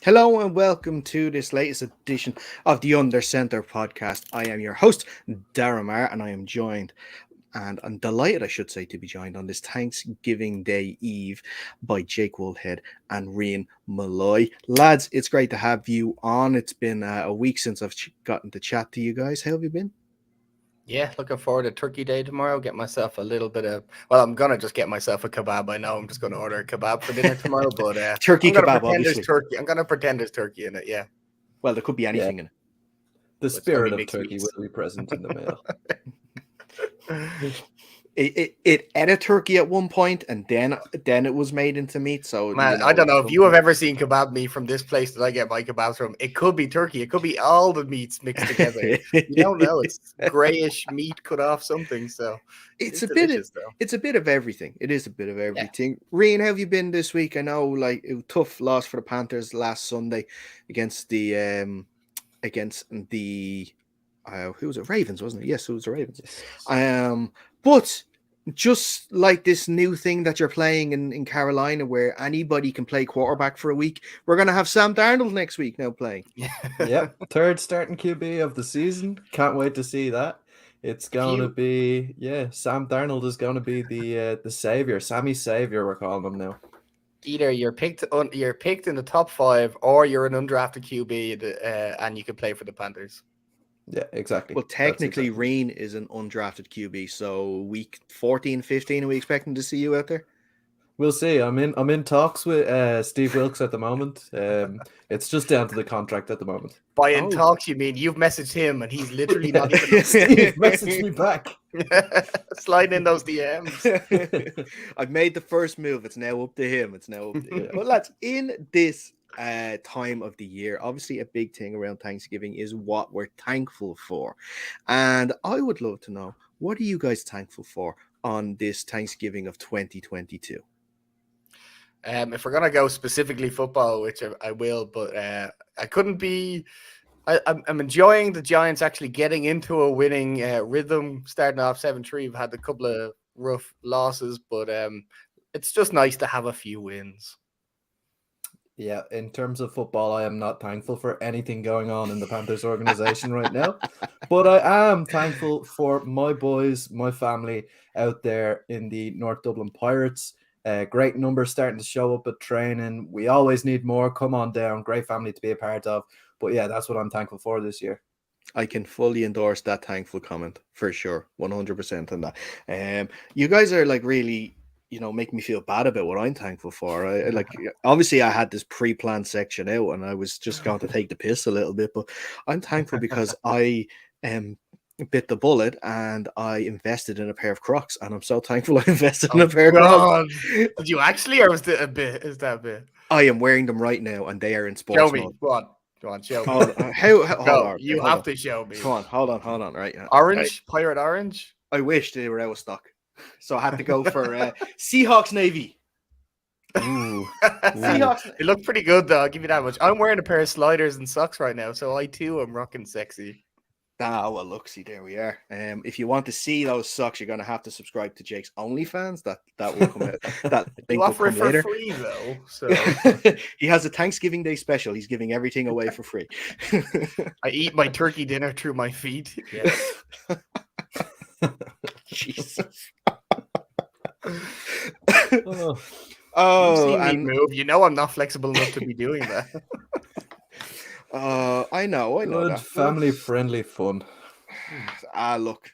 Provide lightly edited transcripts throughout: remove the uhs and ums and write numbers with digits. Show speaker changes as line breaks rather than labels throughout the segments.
Hello and welcome to this latest edition of the Under Center podcast. I am your host, Daramar, and I am joined, and I'm delighted, I should say, to be joined on this Thanksgiving Day Eve by Jake Woolhead and Rian Malloy. Lads, it's great to have you on. It's been a week since I've gotten to chat to you guys. How have you been?
Yeah, looking forward to Turkey Day tomorrow. Get myself a little bit of. Well, I'm gonna just get myself a kebab. I know I'm just gonna order a kebab for dinner tomorrow, but
Turkey
I'm gonna
kebab,
pretend there's
obviously.
turkey. I'm gonna pretend there's turkey in it. Yeah,
Well, there could be
Yeah,
anything in it.
the
but it's gonna
spirit
be
of
mixed
turkey will
meats.
be present in the meal.
It ate a turkey at one point, and then it was made into meat. So
Man, I don't know if you have ever seen kebab meat from this place that I get my kebabs from. It could be turkey. It could be all the meats mixed together. You don't know. It's grayish meat cut off something. So
it's
it's
a bit of
delicious though.
it's a bit of everything. It is a bit of everything. Reen, how have you been this week? I know, like, it was a tough loss for the Panthers last Sunday against the who was it? Ravens, wasn't it? Yes, it was the Ravens. But just like this new thing that you're playing in Carolina, where anybody can play quarterback for a week, we're gonna have Sam Darnold next week now playing.
Yep, third starting QB of the season. Can't wait to see that. It's going to be Sam Darnold is going to be the savior, Sammy's savior. We're calling him now.
Either you're picked in the top 5, or you're an undrafted QB, and you can play for the Panthers.
Yeah, exactly.
Well,
That's
technically,
exactly.
Reen is an undrafted QB, so week 14, 15, are we expecting to see you out there?
We'll see. I'm in talks with Steve Wilkes at the moment. It's just down to the contract at the moment.
By in talks, you mean you've messaged him and he's literally
Yeah.
not even
Steve messaged me back.
sliding in those DMs.
I've made the first move. It's now up to him. Well, lads, in this time of the year, obviously a big thing around Thanksgiving is what we're thankful for. And I would love to know, what are you guys thankful for on this Thanksgiving of 2022?
If we're gonna go specifically football, which I will, but I couldn't be. I'm enjoying the Giants actually getting into a winning rhythm, starting off 7-3. We've had a couple of rough losses, but it's just nice to have a few wins.
Yeah, in terms of football, I am not thankful for anything going on in the Panthers organization right now, but I am thankful for my boys, my family out there in the North Dublin Pirates. Great numbers starting to show up at training. We always need more. Come on down. Great family to be a part of. But yeah, that's what I'm thankful for this year.
I can fully endorse that thankful comment for sure, 100% on that. You guys are like really, make me feel bad about what I'm thankful for. I like, obviously I had this pre-planned section out and I was just going to take the piss a little bit, but I'm thankful because I bit the bullet and I invested in a pair of Crocs, and I'm so thankful I invested in a pair of Crocs.
Did you actually, or was it a bit? Is that a bit?
I am wearing them right now and they are in sports
Show me.
mode.
Go on, show me.
Hold on.
You have to show me.
Come on, hold on. Right,
Orange, pirate orange.
I wish they were out of stock, so I had to go for Seahawks Navy.
Ooh.
Seahawks. They look pretty good though. I'll give you that much. I'm wearing a pair of sliders and socks right now, so I too am rocking sexy.
Ah, well, look, see, there we are. If you want to see those socks, you're going to have to subscribe to Jake's OnlyFans. That will come out. That
you offer it for later. Free though, so
he has a Thanksgiving Day special. He's giving everything away for free.
I eat my turkey dinner through my feet. Yes.
Jesus.
Oh, and move. You know I'm not flexible enough to be doing that.
I know.
Good family-friendly fun.
Look,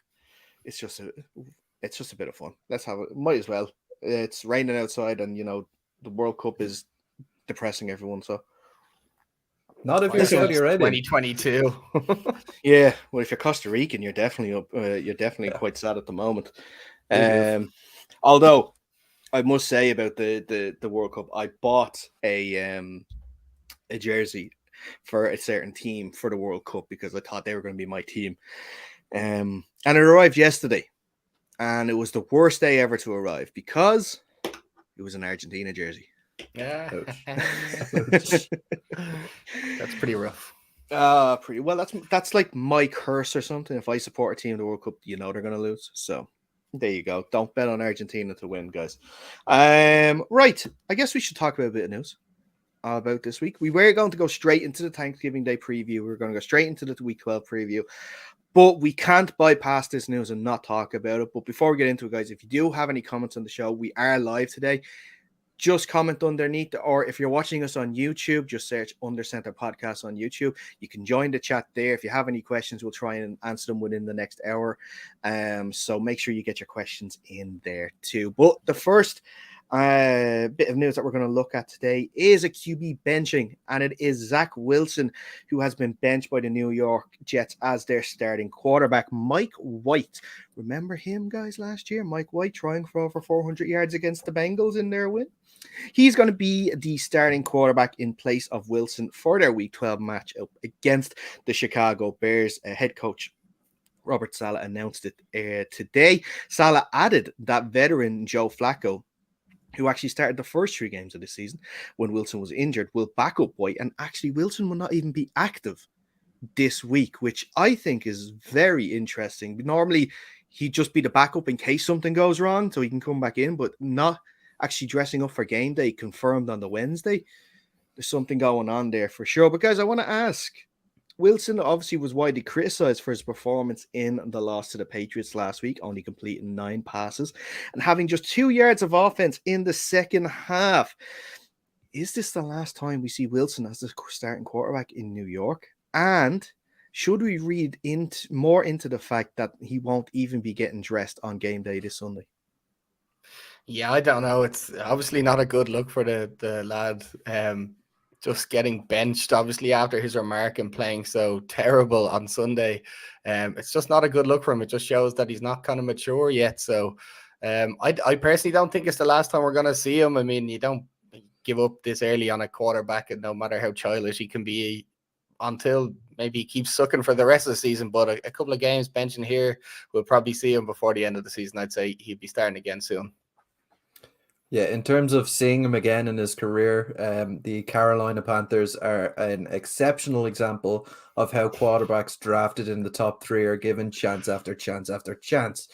it's just a bit of fun. Let's have it. Might as well. It's raining outside, and the World Cup is depressing everyone. So,
not if you're Saudi Arabia.
2022.
Yeah, well, if you're Costa Rican, you're definitely up. You're definitely quite sad at the moment. Although I must say about the World Cup, I bought a jersey for a certain team for the World Cup because I thought they were going to be my team. And it arrived yesterday, and it was the worst day ever to arrive because it was an Argentina jersey.
Yeah. That's pretty rough.
Pretty well. That's like my curse or something. If I support a team in the World Cup, they're going to lose. So there you go. Don't bet on Argentina to win, guys. Right. I guess we should talk about a bit of news. about this week. We were going to go straight into the Thanksgiving Day preview. We're going to go straight into the Week 12 preview. But we can't bypass this news and not talk about it. But before we get into it, guys, if you do have any comments on the show, we are live today. Just comment underneath, or if you're watching us on YouTube, just search Under Center Podcast on YouTube. You can join the chat there. If you have any questions, we'll try and answer them within the next hour. So make sure you get your questions in there too. But the first bit of news that we're going to look at today is a QB benching, and it is Zach Wilson, who has been benched by the New York Jets as their starting quarterback. Mike White, remember him, guys, last year? Mike White trying for over 400 yards against the Bengals in their win. He's going to be the starting quarterback in place of Wilson for their Week 12 matchup against the Chicago Bears. Head coach Robert Saleh announced it today. Saleh added that veteran Joe Flacco, who actually started the first 3 games of the season when Wilson was injured, will back up White, and actually Wilson will not even be active this week, which I think is very interesting. Normally, he'd just be the backup in case something goes wrong, so he can come back in, but not actually dressing up for game day, confirmed on the Wednesday. There's something going on there for sure. But guys, I want to ask, Wilson obviously was widely criticized for his performance in the loss to the Patriots last week, only completing 9 passes and having just 2 yards of offense in the second half. Is this the last time we see Wilson as the starting quarterback in New York? And should we read more into the fact that he won't even be getting dressed on game day this Sunday?
Yeah, I don't know. It's obviously not a good look for the lad. Just getting benched, obviously, after his remark and playing so terrible on Sunday. It's just not a good look for him. It just shows that he's not kind of mature yet. So I personally don't think it's the last time we're going to see him. I mean, you don't give up this early on a quarterback, and no matter how childish he can be, until maybe he keeps sucking for the rest of the season. But a couple of games benching here, we'll probably see him before the end of the season. I'd say he'd be starting again soon.
Yeah, in terms of seeing him again in his career, the Carolina Panthers are an exceptional example of how quarterbacks drafted in the top 3 are given chance after chance after chance.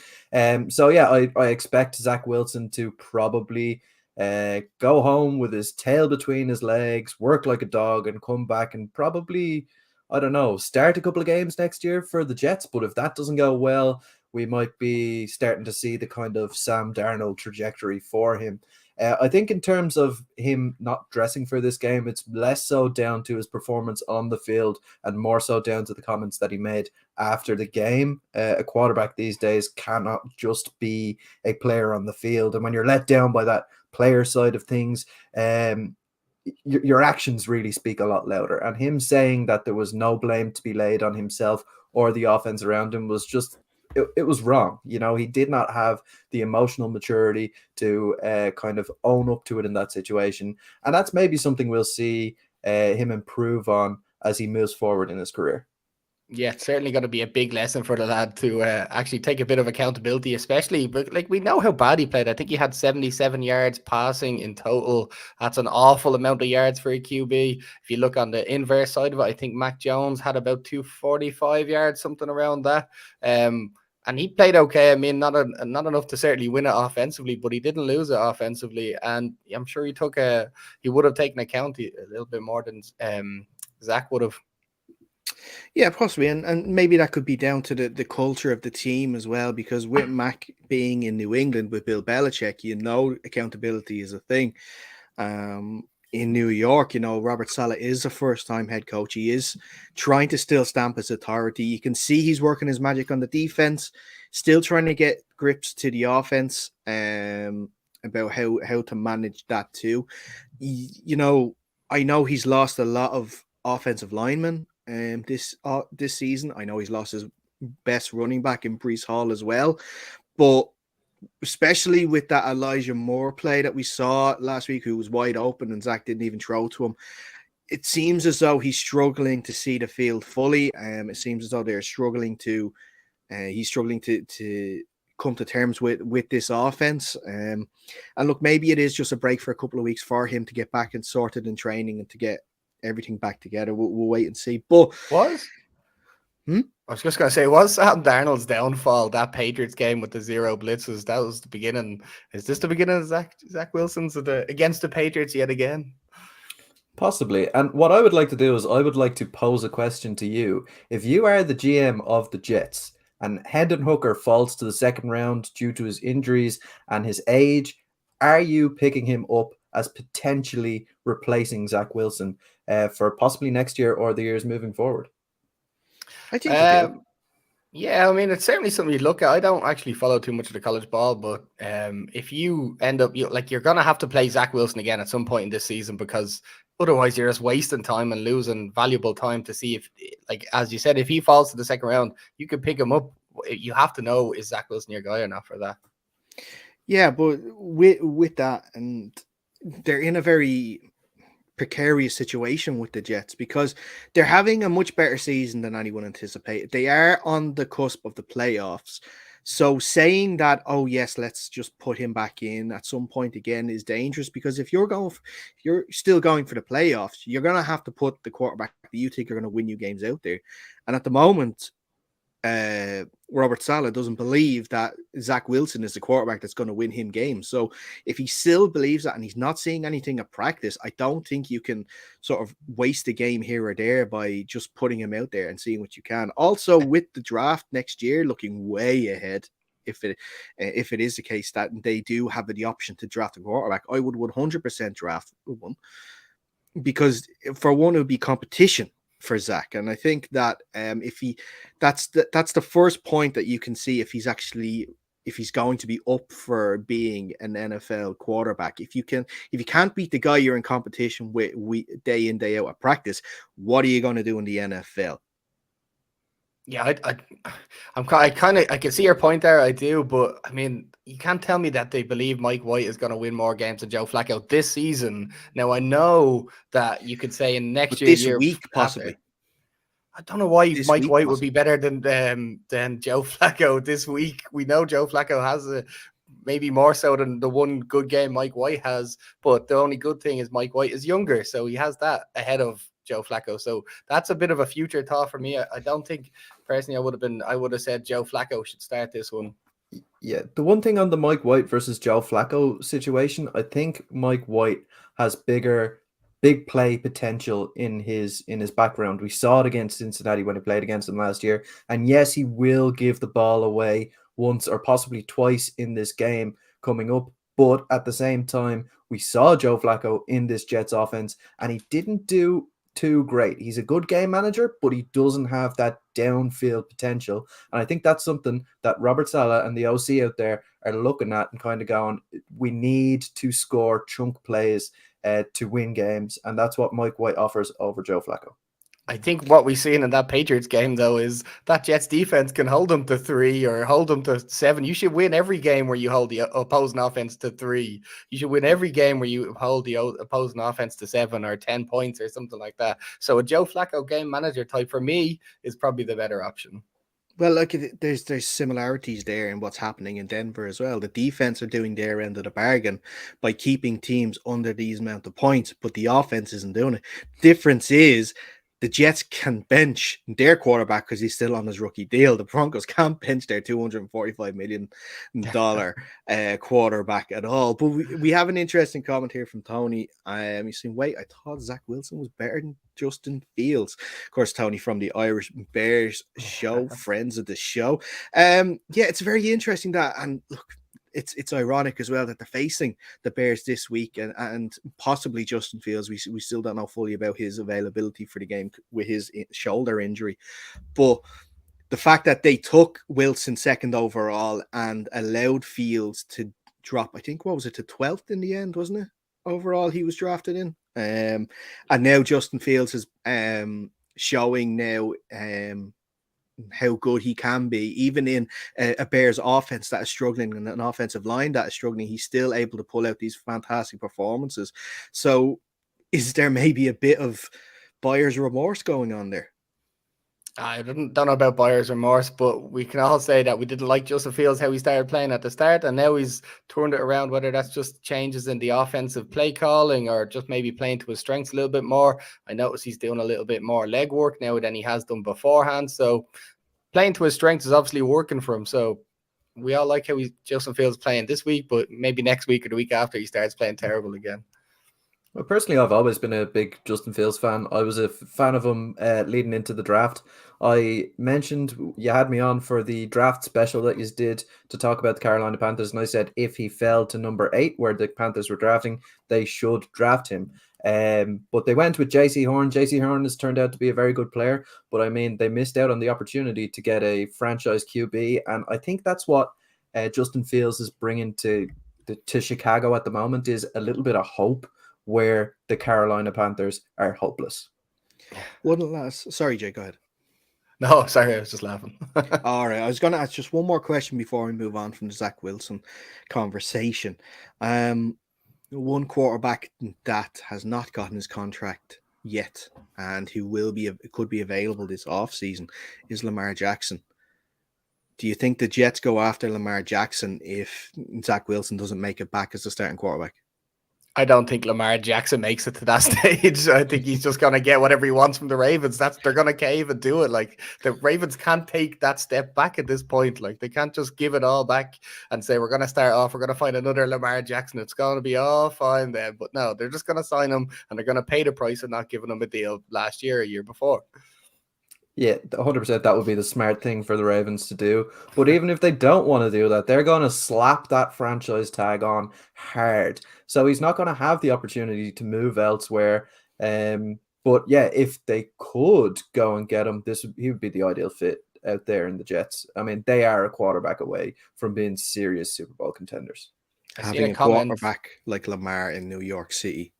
So yeah, I expect Zach Wilson to probably go home with his tail between his legs, work like a dog, and come back and probably, I don't know, start a couple of games next year for the Jets. But if that doesn't go well, we might be starting to see the kind of Sam Darnold trajectory for him. I think in terms of him not dressing for this game, it's less so down to his performance on the field and more so down to the comments that he made after the game. A quarterback these days cannot just be a player on the field. And when you're let down by that player side of things, your actions really speak a lot louder. And him saying that there was no blame to be laid on himself or the offense around him was just, it was wrong. You know, he did not have the emotional maturity to kind of own up to it in that situation. And that's maybe something we'll see him improve on as he moves forward in his career.
Yeah, it's certainly going to be a big lesson for the lad to actually take a bit of accountability, especially, but like we know how bad he played. I think he had 77 yards passing in total. That's an awful amount of yards for a QB. If you look on the inverse side of it, I think Mac Jones had about 245 yards, something around that. And he played okay. I mean, not enough to certainly win it offensively, but he didn't lose it offensively. And I'm sure he would have taken account a little bit more than Zach would have.
Yeah, possibly. And maybe that could be down to the culture of the team as well, because with Mac being in New England with Bill Belichick, you know, accountability is a thing. In New York, you know, Robert Saleh is a first-time head coach. He is trying to still stamp his authority. You can see he's working his magic on the defense, still trying to get grips to the offense, about how to manage that too. You know, I know he's lost a lot of offensive linemen this season. I know he's lost his best running back in Breece Hall as well, but especially with that Elijah Moore play that we saw last week, who was wide open and Zach didn't even throw to him, it seems as though he's struggling to see the field fully. It seems as though they're struggling to he's struggling to come to terms with this offense. And look, maybe it is just a break for a couple of weeks for him to get back and sorted in training and to get everything back together. We'll wait and see. But I
was just going to say, was Sam Darnold's downfall that Patriots game with the 0 blitzes? That was the beginning. Is this the beginning of Zach Wilson's against the Patriots yet again?
Possibly. And what I would like to do is I would like to pose a question to you. If you are the GM of the Jets and Hendon Hooker falls to the second round due to his injuries and his age, are you picking him up as potentially replacing Zach Wilson for possibly next year or the years moving forward?
I think you do.
Yeah, I mean, it's certainly something you look at. I don't actually follow too much of the college ball, but if you end up, you're going to have to play Zach Wilson again at some point in this season, because otherwise you're just wasting time and losing valuable time to see if, like, as you said, if he falls to the second round, you could pick him up. You have to know, is Zach Wilson your guy or not for that?
Yeah, but with that, and they're in a very precarious situation with the Jets because they're having a much better season than anyone anticipated. They are on the cusp of the playoffs. So saying that, oh yes, let's just put him back in at some point again is dangerous, because if you're still going for the playoffs, you're going to have to put the quarterback that you think are going to win you games out there. And at the moment, Robert Saleh doesn't believe that Zach Wilson is the quarterback that's going to win him games. So if he still believes that and he's not seeing anything at practice, I don't think you can sort of waste a game here or there by just putting him out there and seeing what you can. Also, with the draft next year looking way ahead, if it is the case that they do have the option to draft a quarterback, I would 100% draft one, because for one, it would be competition for Zach. And I think that that's the first point that you can see if he's going to be up for being an NFL quarterback. If you can't beat the guy you're in competition with day in, day out at practice, what are you going to do in the NFL?
Yeah, I can see your point there. I do, but I mean, you can't tell me that they believe Mike White is going to win more games than Joe Flacco this season. Now, I know that you could say in next year,
week possibly.
I don't know why
this
Mike White would be better than Joe Flacco this week. We know Joe Flacco has maybe more so than the one good game Mike White has, but the only good thing is Mike White is younger, so he has that ahead of Joe Flacco. So that's a bit of a future thought for me. I don't think personally I would have said Joe Flacco should start this one.
Yeah, the one thing on the Mike White versus Joe Flacco situation, I think Mike White has big play potential in his background. We saw it against Cincinnati when he played against them last year. And yes, he will give the ball away once or possibly twice in this game coming up. But at the same time, we saw Joe Flacco in this Jets offense, and he didn't do too great. He's a good game manager, but he doesn't have that downfield potential. And I think that's something that Robert Saleh and the OC out there are looking at and kind of going, we need to score chunk plays to win games. And that's what Mike White offers over Joe Flacco.
I think what we've seen in that Patriots game, though, is that Jets defense can hold them to 3 or hold them to 7. You should win every game where you hold the opposing offense to 3. You should win every game where you hold the opposing offense to 7 or 10 points or something like that. So a Joe Flacco game manager type for me is probably the better option.
Well, like there's similarities there in what's happening in Denver as well. The defense are doing their end of the bargain by keeping teams under these amount of points, but the offense isn't doing it. Difference is the Jets can bench their quarterback because he's still on his rookie deal. The Broncos can't bench their $245 million quarterback at all. But we have an interesting comment here from Tony. He's saying, wait, I thought Zach Wilson was better than Justin Fields. Of course, Tony from the Irish Bears show, friends of the show. Yeah, it's very interesting that, and look, it's ironic as well that they're facing the Bears this week and possibly Justin Fields. We still don't know fully about his availability for the game with his shoulder injury. But the fact that they took Wilson second overall and allowed Fields to drop, I think, what was it, to 12th in the end, wasn't it? Overall, he was drafted in. And now Justin Fields is showing now how good he can be, even in a Bears offense that is struggling and an offensive line that is struggling. He's still able to pull out these fantastic performances. So is there maybe a bit of buyer's remorse going on there?
I don't know about buyer's remorse, but we can all say that we didn't like Justin Fields how he started playing at the start, and now he's turned it around. Whether that's just changes in the offensive play calling or just maybe playing to his strengths a little bit more. I notice he's doing a little bit more leg work now than he has done beforehand. So playing to his strengths is obviously working for him. So we all like how Justin Fields playing this week, but maybe next week or the week after he starts playing terrible again.
Well, personally, I've always been a big Justin Fields fan. I was a fan of him leading into the draft. I mentioned you had me on for the draft special that you did to talk about the Carolina Panthers, and I said if he fell to number 8, where the Panthers were drafting, they should draft him. But they went with JC Horn. JC Horn has turned out to be a very good player, but I mean, they missed out on the opportunity to get a franchise QB, and I think that's what Justin Fields is bringing to Chicago at the moment, is a little bit of hope where the Carolina Panthers are hopeless.
Sorry, Jay, go ahead.
No, sorry, I was just laughing.
All right, I was going to ask just one more question before we move on from the Zach Wilson conversation. One quarterback that has not gotten his contract yet and who could be available this offseason is Lamar Jackson. Do you think the Jets go after Lamar Jackson if Zach Wilson doesn't make it back as a starting quarterback?
I don't think Lamar Jackson makes it to that stage. I think he's just going to get whatever he wants from the Ravens. They're going to cave and do it. Like, the Ravens can't take that step back at this point. Like, they can't just give it all back and say, we're going to start off, we're going to find another Lamar Jackson. It's going to be all fine then. But no, they're just going to sign him and they're going to pay the price of not giving him a deal last year, a year before.
Yeah, 100% that would be the smart thing for the Ravens to do. But even if they don't want to do that, they're going to slap that franchise tag on hard. So he's not going to have the opportunity to move elsewhere. But yeah, if they could go and get him, he would be the ideal fit out there in the Jets. I mean, they are a quarterback away from being serious Super Bowl contenders.
Having a quarterback like Lamar in New York City,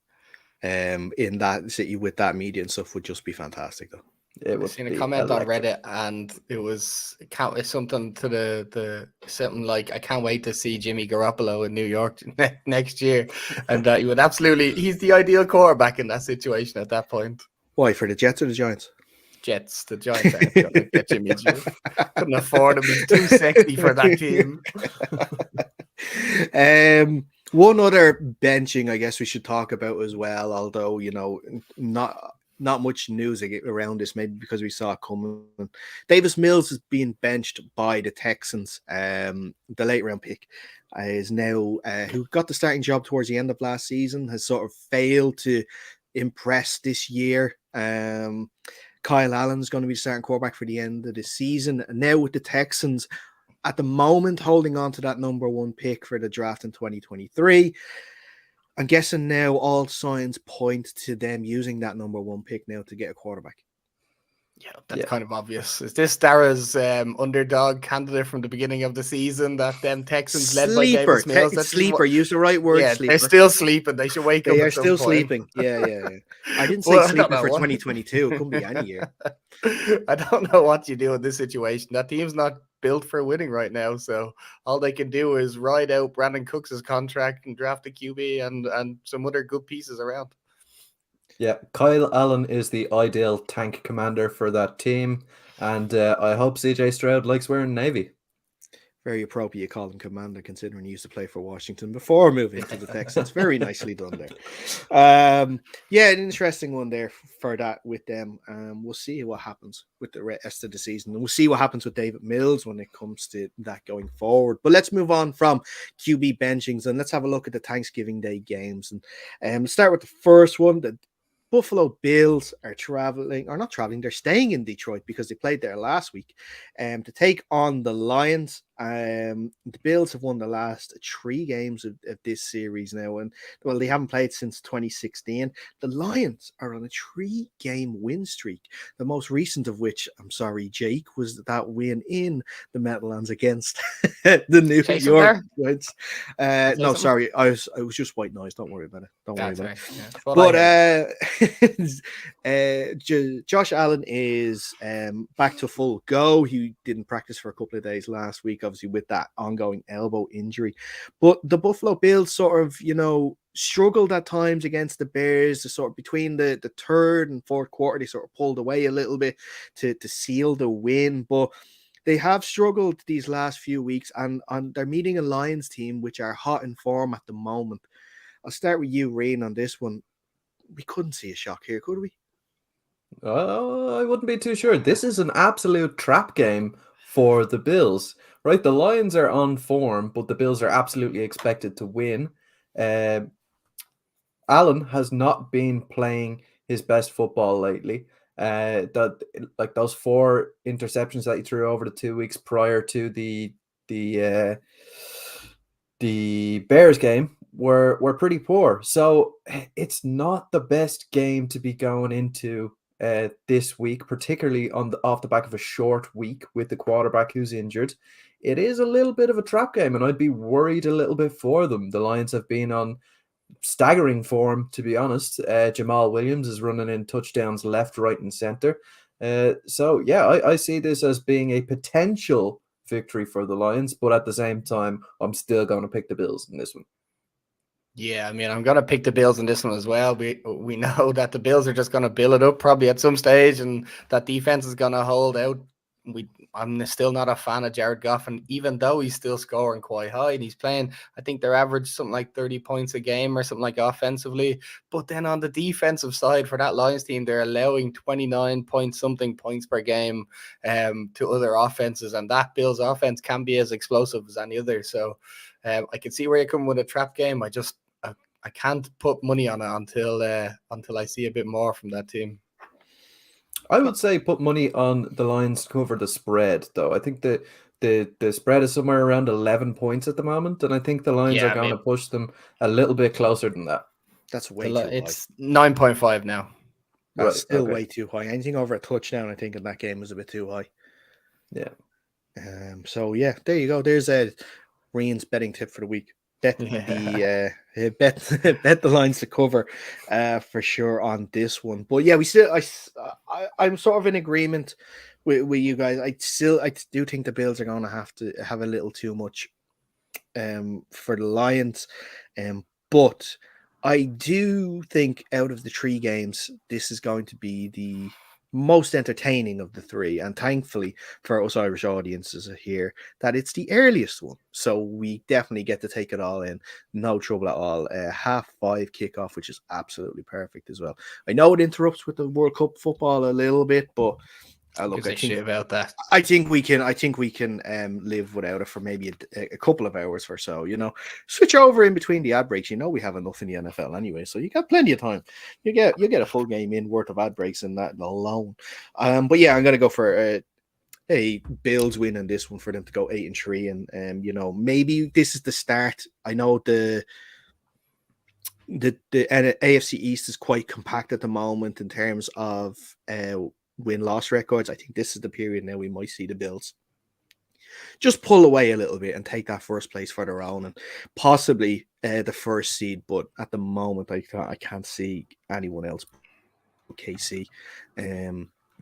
in that city with that media and stuff, would just be fantastic, though.
I've seen a comment on Reddit, and it was something to the something like, I can't wait to see Jimmy Garoppolo in New York next year, and that he's the ideal quarterback in that situation at that point.
Why, for the Jets or the Giants?
Jets. The Giants aren't going to get Jimmy G. Couldn't afford him. He's too sexy for that team.
One other benching I guess we should talk about as well, although, not much news around this, maybe because we saw it coming. Davis Mills is being benched by the Texans. The late round pick is now, who got the starting job towards the end of last season, has sort of failed to impress this year. Kyle Allen's going to be starting quarterback for the end of the season. And now with the Texans at the moment holding on to that number 1 pick for the draft in 2023. I'm guessing now all signs point to them using that number 1 pick now to get a quarterback.
Yeah, that's kind of obvious. Is this Dara's underdog candidate from the beginning of the season, that them Texans led by Davis Mills?
Sleeper, use the right word.
Yeah,
sleeper.
They're still sleeping. They should wake up.
They are still sleeping. Yeah. I didn't say sleeping for 2022. It couldn't be any year.
I don't know what you do in this situation. That team's not built for winning right now, so all they can do is ride out Brandon Cooks' contract and draft a QB and some other good pieces around.
Yeah, Kyle Allen is the ideal tank commander for that team, and I hope CJ Stroud likes wearing navy.
Very appropriate you call him commander, considering he used to play for Washington before moving to the Texans. Very nicely done there. Yeah, an interesting one there for that with them. We'll see what happens with the rest of the season. And we'll see what happens with Davis Mills when it comes to that going forward. But let's move on from QB benchings and let's have a look at the Thanksgiving Day games. And let's start with the first one. The Buffalo Bills are they're staying in Detroit because they played there last week to take on the Lions. The Bills have won the last 3 games of this series now, and well, they haven't played since 2016. The Lions are on a 3-game win streak, the most recent of which, I'm sorry, Jake, was that win in the Meadowlands against the New York Giants. No, sorry, I was just white noise. Don't worry about it. Don't worry about it. But Josh Allen is back to full go. He didn't practice for a couple of days last week, obviously with that ongoing elbow injury. But the Buffalo Bills sort of, struggled at times against the Bears. Sort of between the third and fourth quarter, they sort of pulled away a little bit to seal the win. But they have struggled these last few weeks, and they're meeting a Lions team which are hot in form at the moment. I'll start with you, Rain, on this one. We couldn't see a shock here, could we?
Oh, I wouldn't be too sure. This is an absolute trap game for the Bills, right? The Lions are on form, but the Bills are absolutely expected to win. Allen has not been playing his best football lately. That like those 4 interceptions that he threw over the 2 weeks prior to the uh, the Bears game were pretty poor. So it's not the best game to be going into this week, particularly off the back of a short week with the quarterback who's injured. It is a little bit of a trap game, and I'd be worried a little bit for them. The Lions have been on staggering form, to be honest. Jamal Williams is running in touchdowns left, right, and center. So yeah, I see this as being a potential victory for the Lions, but at the same time, I'm still going to pick the Bills in this one.
Yeah, I mean, I'm going to pick the Bills in this one as well. We know that the Bills are just going to build it up probably at some stage, and that defense is going to hold out. I'm still not a fan of Jared Goff, and even though he's still scoring quite high and he's playing, I think they're average something like 30 points a game or something like offensively. But then on the defensive side for that Lions team, they're allowing 29 point something points per game to other offenses, and that Bills offense can be as explosive as any other. So I can see where you're coming with a trap game. I can't put money on it until I see a bit more from that team.
I would say put money on the Lions to cover the spread, though. I think the spread is somewhere around 11 points at the moment, and I think the Lions are going to push them a little bit closer than that.
That's way too high.
It's 9.5 now.
That's still way too high. Anything over a touchdown, I think, in that game was a bit too high.
Yeah.
So yeah, there you go. There's Rian's betting tip for the week. Bet the Lions to cover for sure on this one. But yeah, I'm sort of in agreement with you guys. I do think the Bills are going to have a little too much for the Lions, but I do think out of the 3 games, this is going to be the most entertaining of the 3, and thankfully for us Irish audiences here that it's the earliest one, so we definitely get to take it all in, no trouble at all. 5:30 kickoff, which is absolutely perfect as well. I know it interrupts with the World Cup football a little bit, but look, I think
about that.
I think we can live without it for maybe a couple of hours or so. Switch over in between the ad breaks. We have enough in the NFL anyway, so you got plenty of time. You get a full game in worth of ad breaks in that alone. But yeah, I'm gonna go for a Bills win in this one for them to go 8-3, and maybe this is the start. I know the AFC East is quite compact at the moment in terms of win-loss records. I think this is the period now we might see the Bills just pull away a little bit and take that first place for their own, and possibly the first seed. But at the moment, I can't see anyone else, KC,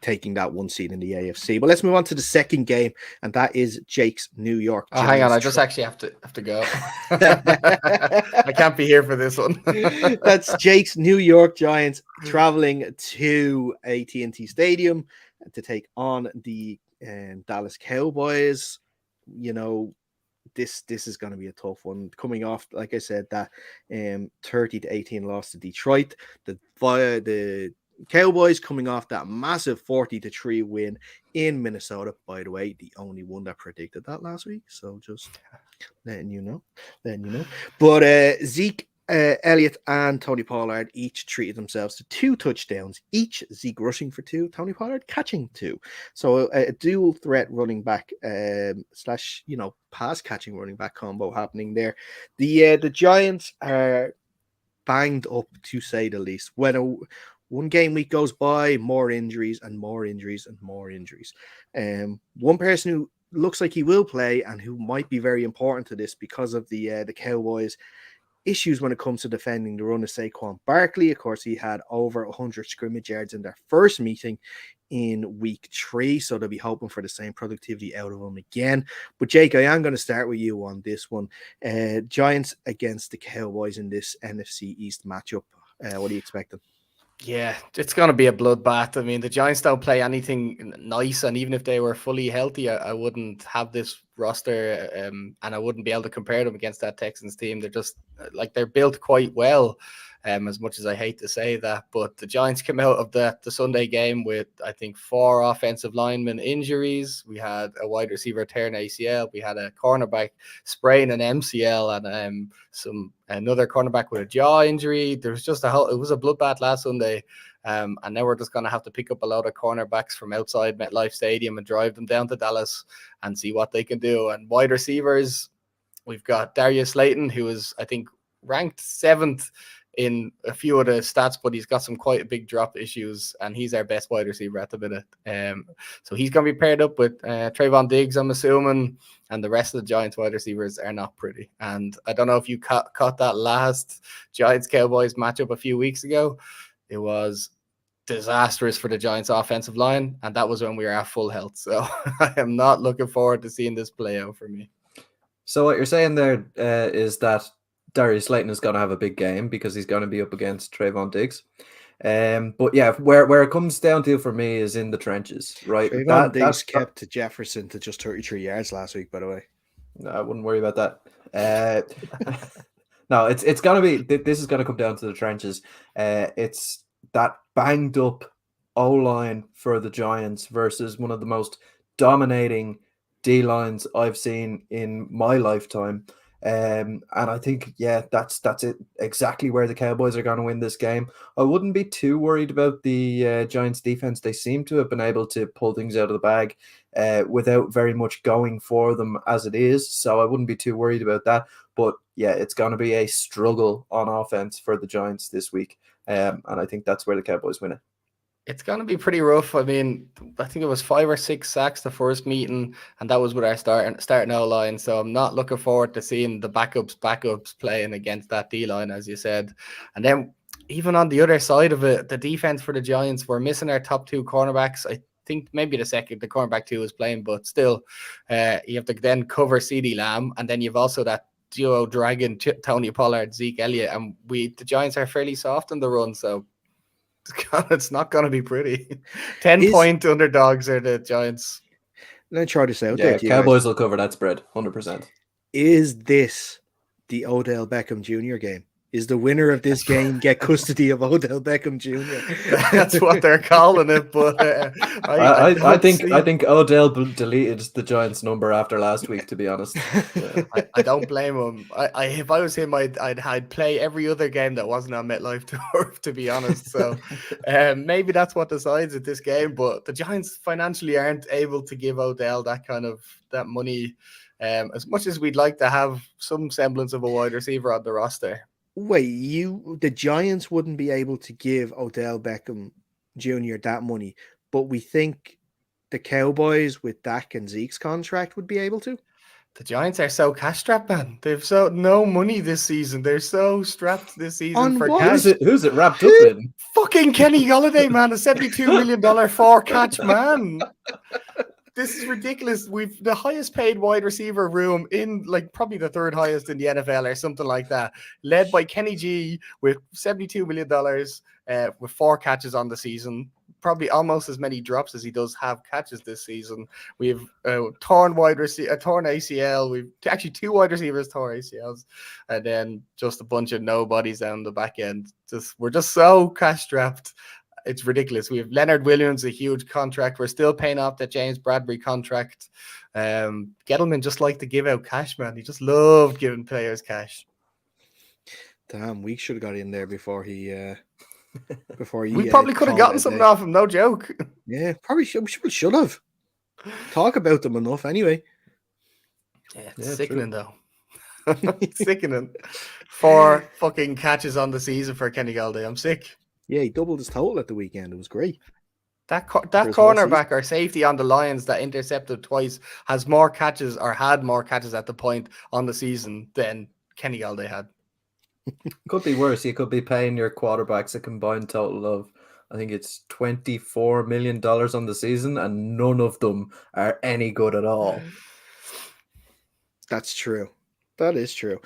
taking that 1 seed in the AFC. But let's move on to the second game, and that is Jake's New York Giants.
Hang on, I just actually have to go. I can't be here for this one.
That's Jake's New York Giants traveling to AT&T Stadium to take on the Dallas Cowboys. This is going to be a tough one. Coming off, like I said, that 30-18 loss to Detroit. The Cowboys coming off that massive 40-3 win in Minnesota. By the way, the only one that predicted that last week. So just letting you know. But Zeke Elliott and Tony Pollard each treated themselves to 2 touchdowns each. Zeke rushing for 2, Tony Pollard catching 2. So a dual threat running back slash pass catching running back combo happening there. The Giants are banged up, to say the least. When one game week goes by, more injuries and more injuries and more injuries. One person who looks like he will play and who might be very important to this because of the Cowboys' issues when it comes to defending the run, is Saquon Barkley. Of course, he had over 100 scrimmage yards in their first meeting in week 3, so they'll be hoping for the same productivity out of him again. But Jake, I am going to start with you on this one. Giants against the Cowboys in this NFC East matchup. What are you expecting?
Yeah, it's going to be a bloodbath. I mean, the Giants don't play anything nice, and even if they were fully healthy, I wouldn't have this roster, and I wouldn't be able to compare them against that Texans team. They're just they're built quite well. as much as I hate to say that. But the Giants came out of the Sunday game with, I think, 4 offensive linemen injuries. We had a wide receiver tear an ACL. We had a cornerback sprain an MCL, and another cornerback with a jaw injury. There was just it was a bloodbath last Sunday. And now we're just going to have to pick up a lot of cornerbacks from outside MetLife Stadium and drive them down to Dallas and see what they can do. And wide receivers, we've got Darius Slayton, who is, I think, ranked 7th in a few of the stats, but he's got some quite big drop issues, and he's our best wide receiver at the minute. So he's going to be paired up with Trayvon Diggs, I'm assuming, and the rest of the Giants wide receivers are not pretty. And I don't know if you caught that last Giants-Cowboys matchup a few weeks ago. It was disastrous for the Giants offensive line, and that was when we were at full health. So I am not looking forward to seeing this play out for me.
So what you're saying there is that Darius Slayton is going to have a big game because he's going to be up against Trayvon Diggs. But yeah, where it comes down to for me is in the trenches, right?
Trayvon Diggs kept Jefferson to just 33 yards last week, by the way.
No, I wouldn't worry about that. No, it's going to be, this is going to come down to the trenches. It's that banged up O-line for the Giants versus one of the most dominating D-lines I've seen in my lifetime. And I think, yeah, that's it. Exactly where the Cowboys are going to win this game. I wouldn't be too worried about the Giants defense. They seem to have been able to pull things out of the bag without very much going for them as it is. So I wouldn't be too worried about that. But yeah, it's going to be a struggle on offense for the Giants this week. And I think that's where the Cowboys win it.
It's going to be pretty rough. I mean, I think it was 5 or 6 sacks the first meeting, and that was with our starting O-line. So I'm not looking forward to seeing the backups playing against that D-line, as you said. And then even on the other side of it, the defense for the Giants, we're missing our top 2 cornerbacks. I think maybe the cornerback 2 is playing, but still, you have to then cover CeeDee Lamb, and then you've also that duo dragon, Tony Pollard, Zeke Elliott, and the Giants are fairly soft in the run, so it's not going to be pretty. 10-point underdogs are the Giants.
Let me try this out.
Yeah, Cowboys will cover that spread 100%.
Is this the Odell Beckham Jr. game? Is the winner of this game get custody of Odell Beckham Jr.?
That's what they're calling it. But
I think Odell deleted the Giants number after last week. To be honest,
I don't blame him. If I was him, I'd play every other game that wasn't on MetLife Turf. To be honest, so maybe that's what decides at this game. But the Giants financially aren't able to give Odell that money. As much as we'd like to have some semblance of a wide receiver on the roster.
Wait, the Giants wouldn't be able to give Odell Beckham Jr. that money, but we think the Cowboys with Dak and Zeke's contract would be able to?
The Giants are so cash strapped, man. They've no money this season. They're so strapped this season for cash.
Who's it wrapped up in?
Fucking Kenny Golladay, man. A $72 million 4-catch man. This is ridiculous. We've the highest paid wide receiver room in probably the 3rd highest in the NFL or something like that, led by Kenny G with $72 million with 4 catches on the season, probably almost as many drops as he does have catches this season. We've torn ACL. We've actually 2 wide receivers tore ACLs, and then just a bunch of nobodies down the back end. We're just so cash strapped. It's ridiculous. We have Leonard Williams, a huge contract. We're still paying off that James Bradbury contract. Gettleman just liked to give out cash, man. He just loved giving players cash.
Damn, we should have got in there before he.
We probably could have gotten something off him. No joke.
Yeah, probably should have. Talk about them enough, anyway.
Yeah, it's sickening though. Sickening. 4 fucking catches on the season for Kenny Golladay. I'm sick.
Yeah, he doubled his total at the weekend. It was great.
That cornerback or safety on the Lions that intercepted twice has more catches or had more catches at the point on the season than Kenny Golladay had.
Could be worse. You could be paying your quarterbacks a combined total of, I think it's $24 million on the season, and none of them are any good at all.
That's true. That is true.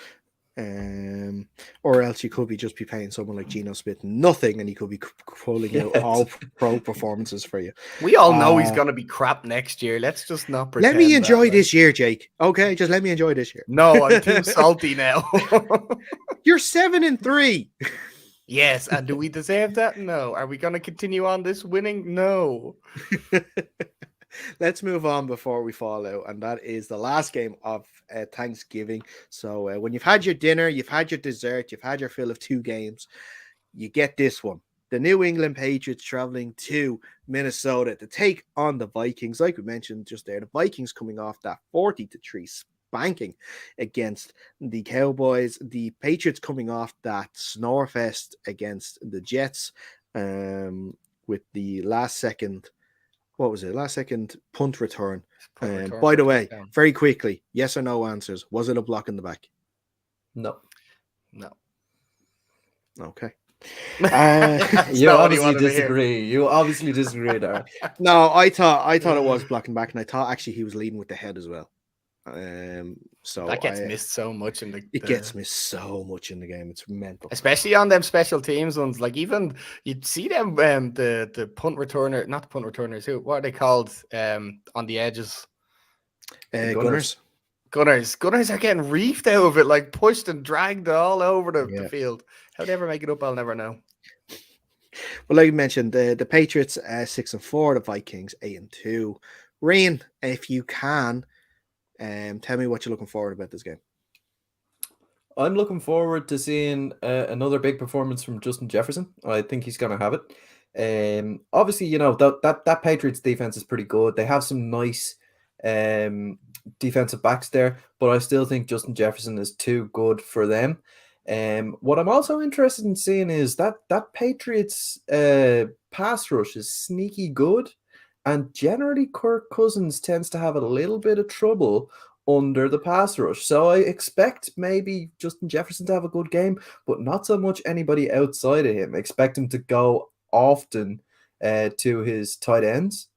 Or else you could just be paying someone like Geno Smith nothing, and he could be pulling out all pro performances for you.
We all know he's going to be crap next year. Let's just not pretend.
Let me enjoy this year, Jake. Okay, just let me enjoy this year.
No, I'm too salty now.
You're 7-3.
Yes, and do we deserve that? No. Are we going to continue on this winning? No.
Let's move on before we fall out, and that is the last game of Thanksgiving. So when you've had your dinner, you've had your dessert, you've had your fill of 2 games, you get this one. The New England Patriots traveling to Minnesota to take on the Vikings. Like we mentioned just there, the Vikings coming off that 40-3 spanking against the Cowboys. The Patriots coming off that snorefest against the Jets with the last second punt return. By the way, very quickly, yes or no answers. Was it a block in the back?
No.
Okay.
You obviously disagree. You obviously disagree there.
No, I thought it was blocking back, and I thought actually he was leading with the head as well. So
that gets missed so much in the.
It gets missed so much in the game. It's mental,
especially on them special teams ones. Like even you'd see them, the punt returner, not the punt returners. What are they called? On the edges,
gunners.
Gunners are getting reefed out of it, like pushed and dragged all over the field. How they ever make it up, I'll never know.
Well, like you mentioned, the Patriots 6-4, the Vikings 8-2. Rian, if you can, tell me what you're looking forward about this game.
I'm looking forward to seeing another big performance from Justin Jefferson. I think he's going to have it. Obviously, you know, that Patriots defense is pretty good. They have some nice defensive backs there, but I still think Justin Jefferson is too good for them. What I'm also interested in seeing is that Patriots pass rush is sneaky good, and generally Kirk Cousins tends to have a little bit of trouble under the pass rush. So I expect maybe Justin Jefferson to have a good game, but not so much anybody outside of him. I expect him to go often to his tight ends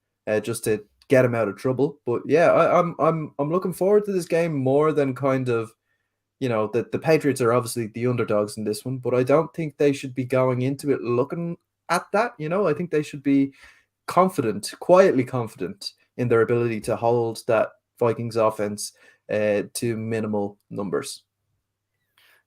just to get him out of trouble. But yeah, I'm looking forward to this game more than kind of, you know, the Patriots are obviously the underdogs in this one, but I don't think they should be going into it looking at that. You know, I think they should be quietly confident in their ability to hold that Vikings offense to minimal numbers.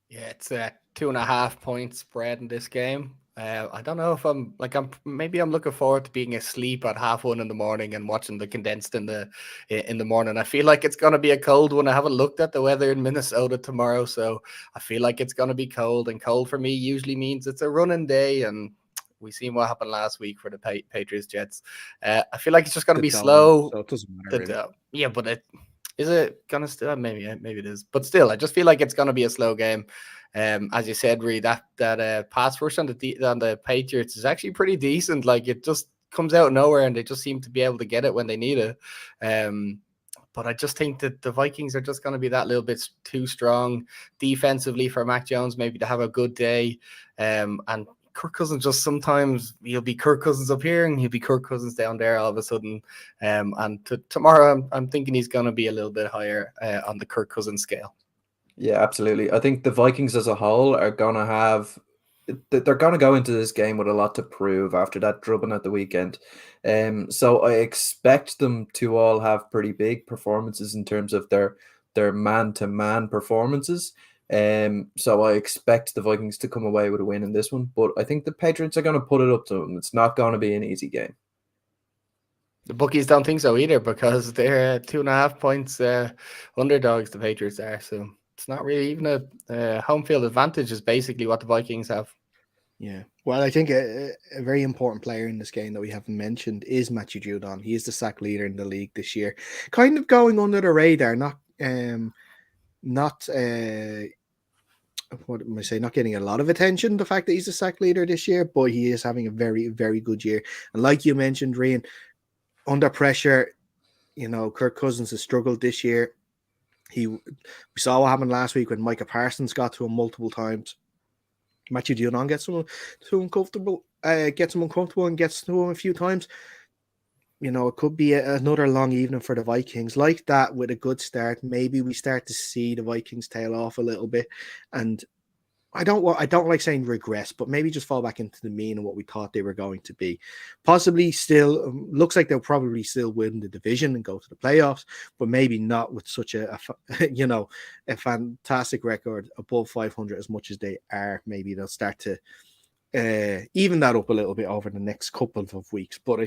Yeah, it's a 2.5 point spread in this game. I don't know if I'm looking forward to being asleep at 1:30 in the morning and watching the condensed in the morning. I feel like it's going to be a cold one. I haven't looked at the weather in Minnesota tomorrow, so I feel like it's going to be cold, and cold for me usually means it's a running day, and we seen what happened last week for the Patriots Jets. I feel like it's just going to be slow.
So it doesn't matter. Really.
Yeah, but is it going to still? Maybe it is. But still, I just feel like it's going to be a slow game. As you said, Reed, that pass rush on the Patriots is actually pretty decent. Like it just comes out of nowhere, and they just seem to be able to get it when they need it. But I just think that the Vikings are just going to be that little bit too strong defensively for Mac Jones, maybe to have a good day. And Kirk Cousins just sometimes he'll be Kirk Cousins up here and he'll be Kirk Cousins down there all of a sudden. And tomorrow I'm thinking he's going to be a little bit higher on the Kirk Cousins scale.
Yeah, absolutely. I think the Vikings as a whole are going to they're going to go into this game with a lot to prove after that drubbing at the weekend. So I expect them to all have pretty big performances in terms of their man-to-man performances. So I expect the Vikings to come away with a win in this one, but I think the Patriots are going to put it up to them. It's not going to be an easy game.
The bookies don't think so either, because they're 2.5 points underdogs, the Patriots are. So it's not really even a home field advantage is basically what the Vikings have.
Yeah. Well, I think a very important player in this game that we haven't mentioned is Matthew Judon. He is the sack leader in the league this year. Kind of going under the radar, not what am I saying? Not getting a lot of attention, the fact that he's a sack leader this year, but he is having a very, very good year. And like you mentioned, Rian, under pressure, you know, Kirk Cousins has struggled this year. We saw what happened last week when Micah Parsons got to him multiple times. Matthew Judon gets him uncomfortable and gets to him a few times. You know, it could be another long evening for the Vikings. Like that, with a good start, maybe we start to see the Vikings tail off a little bit. And I don't like saying regress, but maybe just fall back into the mean of what we thought they were going to be. Possibly still, looks like they'll probably still win the division and go to the playoffs, but maybe not with such a fantastic record above 500 as much as they are. Maybe they'll start to even that up a little bit over the next couple of weeks. But I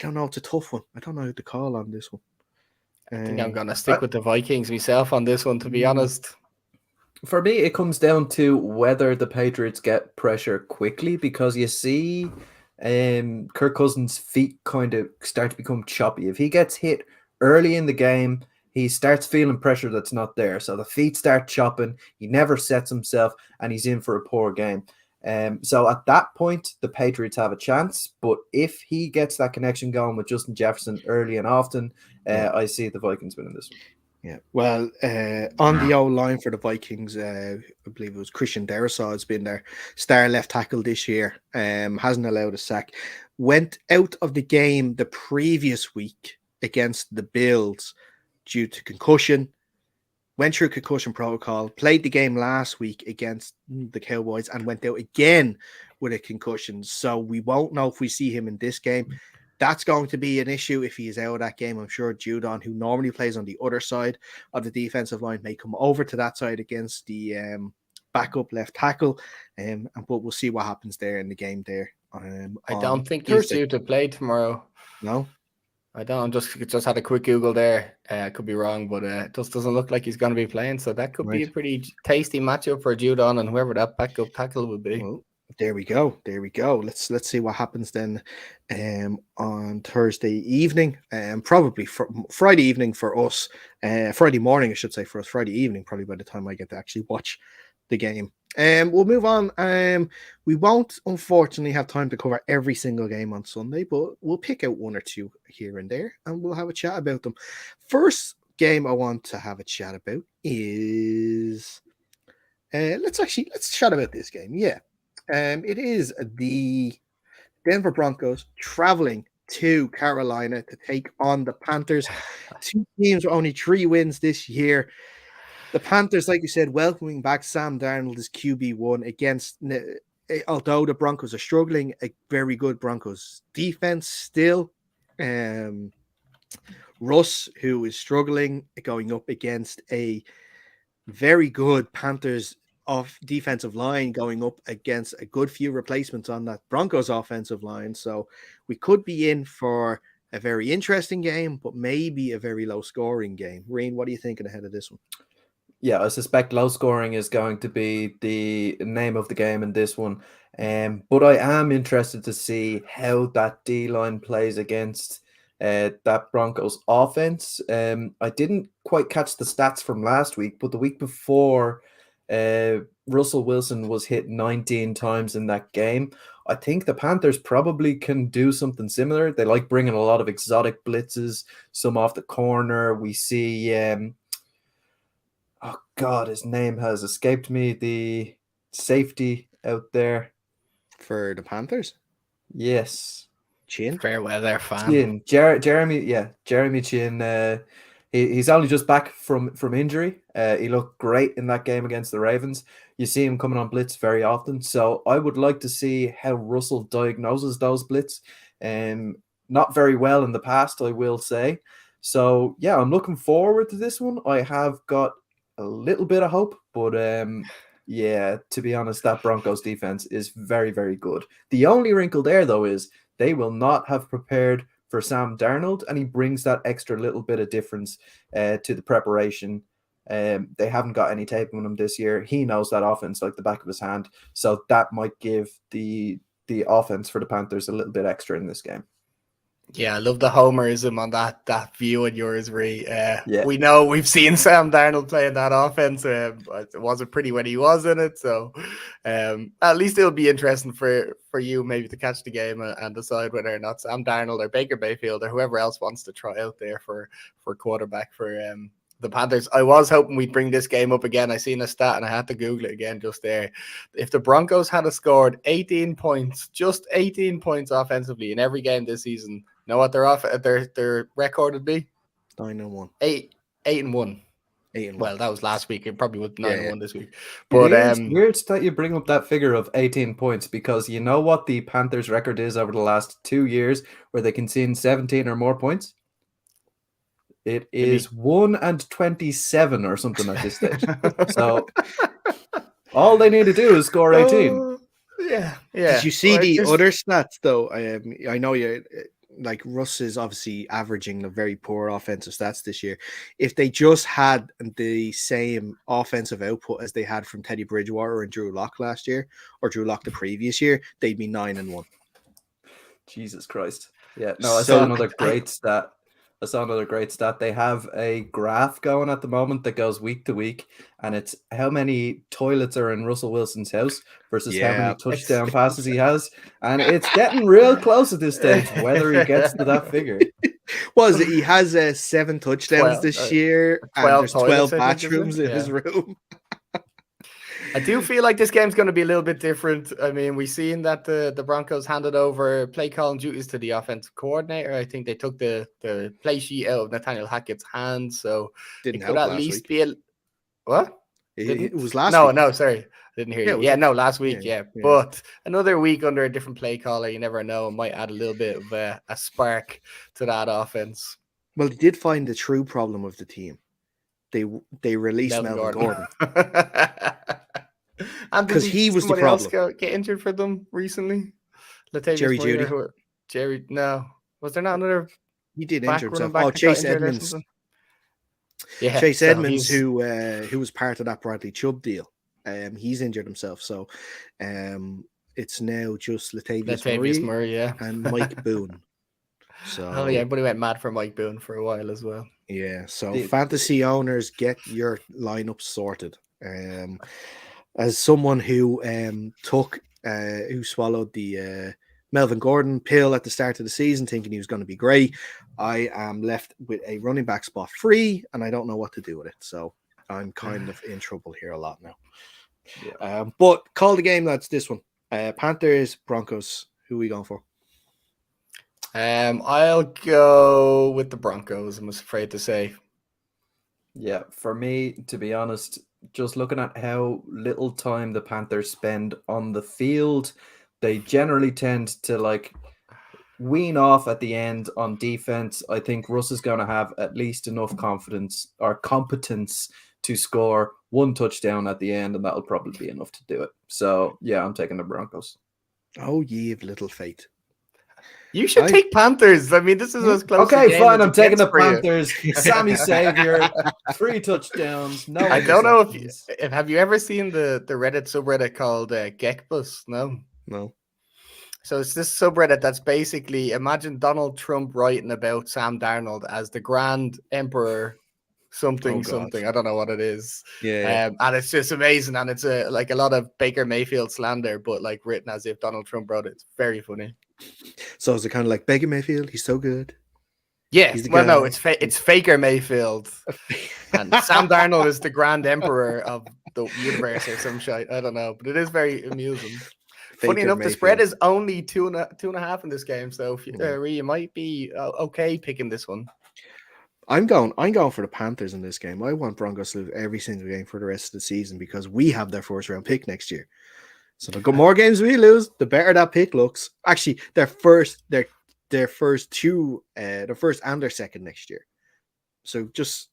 don't know. It's a tough one. I don't know who to call on this one.
I think I'm going to stick with the Vikings myself on this one, to be honest.
For me, it comes down to whether the Patriots get pressure quickly, because you see Kirk Cousins' feet kind of start to become choppy. If he gets hit early in the game, he starts feeling pressure that's not there. So the feet start chopping. He never sets himself, and he's in for a poor game. So at that point, the Patriots have a chance. But if he gets that connection going with Justin Jefferson early and often, I see the Vikings winning this one.
Yeah, well, on the old line for the Vikings, I believe it was Christian Darrisaw has been their star left tackle this year. Hasn't allowed a sack. Went out of the game the previous week against the Bills due to concussion. Went through concussion protocol. Played the game last week against the Cowboys and went out again with a concussion. So we won't know if we see him in this game. That's going to be an issue if he is out of that game. I'm sure Judon, who normally plays on the other side of the defensive line, may come over to that side against the backup left tackle. But we'll see what happens there in the game there.
I don't think he's due to play tomorrow.
No?
I don't. Just had a quick Google there. Could be wrong, but it just doesn't look like he's going to be playing. So that could be a pretty tasty matchup for Judon and whoever that backup tackle will be.
Well, there we go. Let's see what happens then on Thursday evening, and probably Friday evening for us. Friday morning, I should say, for us. Friday evening, probably by the time I get to actually watch the game. We'll move on. We won't, unfortunately, have time to cover every single game on Sunday, but we'll pick out one or two here and there, and we'll have a chat about them. First game I want to have a chat about is let's chat about this game. Yeah. It is the Denver Broncos traveling to Carolina to take on the Panthers. Two teams with only 3 wins this year. The Panthers, like you said, welcoming back Sam Darnold as QB1 against, although the Broncos are struggling, a very good Broncos defense still. Russ, who is struggling, going up against a very good Panthers of defensive line, going up against a good few replacements on that Broncos offensive line. So we could be in for a very interesting game, but maybe a very low scoring game. Reen, what are you thinking ahead of this one?
Yeah, I suspect low scoring is going to be the name of the game in this one. But I am interested to see how that D-line plays against that Broncos offense. I didn't quite catch the stats from last week, but the week before, Russell Wilson was hit 19 times in that game. I think the Panthers probably can do something similar. They like bringing a lot of exotic blitzes, some off the corner. We see, oh God, his name has escaped me. The safety out there
for the Panthers.
Yes,
Chin. Farewell there, fan.
Chin. Jeremy Chin. He's only just back from injury. He looked great in that game against the Ravens. You see him coming on blitz very often. So I would like to see how Russell diagnoses those blitz. Not very well in the past, I will say. So, yeah, I'm looking forward to this one. I have got a little bit of hope. But, yeah, to be honest, that Broncos defense is very, very good. The only wrinkle there, though, is they will not have prepared for Sam Darnold, and he brings that extra little bit of difference to the preparation. They haven't got any tape on him this year. He knows that offense like the back of his hand, so that might give the offense for the Panthers a little bit extra in this game.
Yeah, I love the homerism on that view in yours, Ree.
Yeah.
We know we've seen Sam Darnold play in that offense. It wasn't pretty when he was in it, so at least it'll be interesting for you maybe to catch the game and decide whether or not Sam Darnold or Baker Mayfield or whoever else wants to try out there for quarterback for the Panthers. I was hoping we'd bring this game up again. I seen a stat and I had to Google it again just there. If the Broncos had scored 18 points, just 18 points offensively in every game this season, know what their record would be?
9-1.
8-1.
8-1.
Well, that was last week. It probably was 9-1 this week.
But it's weird that you bring up that figure of 18 points, because you know what the Panthers' record is over the last 2 years where they concede 17 or more points? It is 1-27 or something at this stage. So all they need to do is score 18.
Yeah.
Did you see
Well,
the
just-
other stats though? I know you like Russ is obviously averaging a very poor offensive stats this year. If they just had the same offensive output as they had from Teddy Bridgewater and Drew Lock last year, or Drew Lock the previous year, they'd be 9-1.
Jesus Christ. Yeah, no, I
So
saw another great stat. I saw another great stat. They have a graph going at the moment that goes week to week, and it's how many toilets are in Russell Wilson's house versus how many
yeah,
touchdown passes he has. And it's getting real close at this stage, whether he gets to that figure.
was it? He has 7 touchdowns
12,
this year, and
12
there's
toilets,
12
I think, is it?
bathrooms in his
Yeah.
room.
I do feel like this game's going to be a little bit different. I mean, we've seen that the Broncos handed over play calling duties to the offensive coordinator. I think they took the play sheet out of Nathaniel Hackett's hands, so
Didn't
it could
help
at
last
least
week.
be a what?
It was last
no,
week.
No, sorry, I didn't hear
Yeah, it
you.
was
Yeah,
last-
no, last week,
yeah.
But another week under a different play caller, you never know. It might add a little bit of a spark to that offense.
Well, they did find the true problem of the team. They released Melvin Gordon.
And
'Cause
did
he was the
somebody else
problem.
get injured for them recently? Latavius
Jerry
Murray,
Jeudy.
Jerry, no. Was there not another
He did
back
injure
running
himself.
back
Oh,
that got
Chase
injured or
Edmonds.
something? Yeah,
Chase
so
Edmonds,
he's-
who was part of that Bradley Chubb deal. He's injured himself. So it's now just
Latavius Murray, yeah.
and Mike Boone. So
Oh yeah, everybody went mad for Mike Boone for a while as well.
yeah, so
The-
fantasy owners, get your lineup sorted. As someone who who swallowed the Melvin Gordon pill at the start of the season, thinking he was going to be great, I am left with a running back spot free, and I don't know what to do with it. So I'm kind of in trouble here a lot now.
Yeah.
But call the game, lads. This one, Panthers, Broncos. Who are we going for?
I'll go with the Broncos, I'm afraid to say.
Yeah, for me, to be honest, just looking at how little time the Panthers spend on the field, they generally tend to like wean off at the end on defense. I think Russ is going to have at least enough confidence or competence to score one touchdown at the end, and that'll probably be enough to do it. So, yeah, I'm taking the Broncos.
Oh, ye of little faith.
You should take Panthers. I mean, this is as close.
Okay,
a game
fine.
as
I'm
it
taking
gets
the
for you.
Panthers. Sammy Savior, 3 touchdowns. No,
I don't know if
interceptions.
have you ever seen the Reddit subreddit called Gekbus? No.
No.
So it's this subreddit that's basically imagine Donald Trump writing about Sam Darnold as the Grand Emperor, something. I don't know what it is.
Yeah.
And it's just amazing, and it's like a lot of Baker Mayfield slander, but like written as if Donald Trump wrote it. It's very funny.
So is it kind of like Baker Mayfield? He's so good.
Yeah,
He's the
well, no,
guy.
it's Faker Mayfield, and Sam Darnold is the Grand Emperor of the universe or some shit. I don't know, but it is very amusing. Funny
Baker
enough, the spread
Mayfield.
is only two and a half in this game, so if
Yeah.
you might be okay picking this one.
I'm going for the Panthers in this game. I want Broncos to lose every single game for the rest of the season because we have their first round pick next year. So the more games we lose, the better that pick looks. Actually, their first and their second next year. So just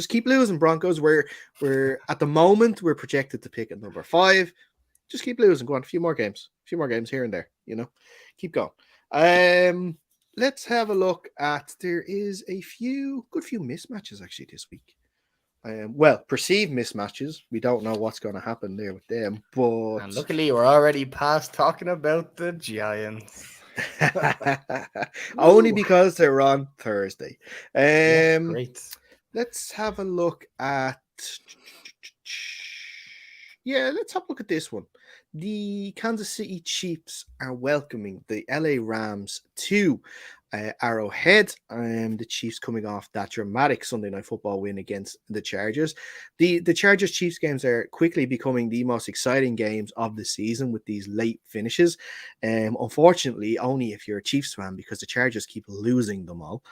keep losing, Broncos. We're at the moment we're projected to pick at number 5. Just keep losing. Go on, a few more games here and there. Keep going. Let's have a look at. There is a good few mismatches actually this week. Perceived mismatches. We don't know what's going to happen there with them, but
And luckily, we're already past talking about the Giants.
only
Woo.
because they're on Thursday.
Great.
Let's have a look at. Yeah, let's have a look at this one. The Kansas City Chiefs are welcoming the LA Rams to Arrowhead. The Chiefs coming off that dramatic Sunday Night Football win against the Chargers. The Chargers Chiefs games are quickly becoming the most exciting games of the season with these late finishes. Unfortunately, only if you're a Chiefs fan because the Chargers keep losing them all.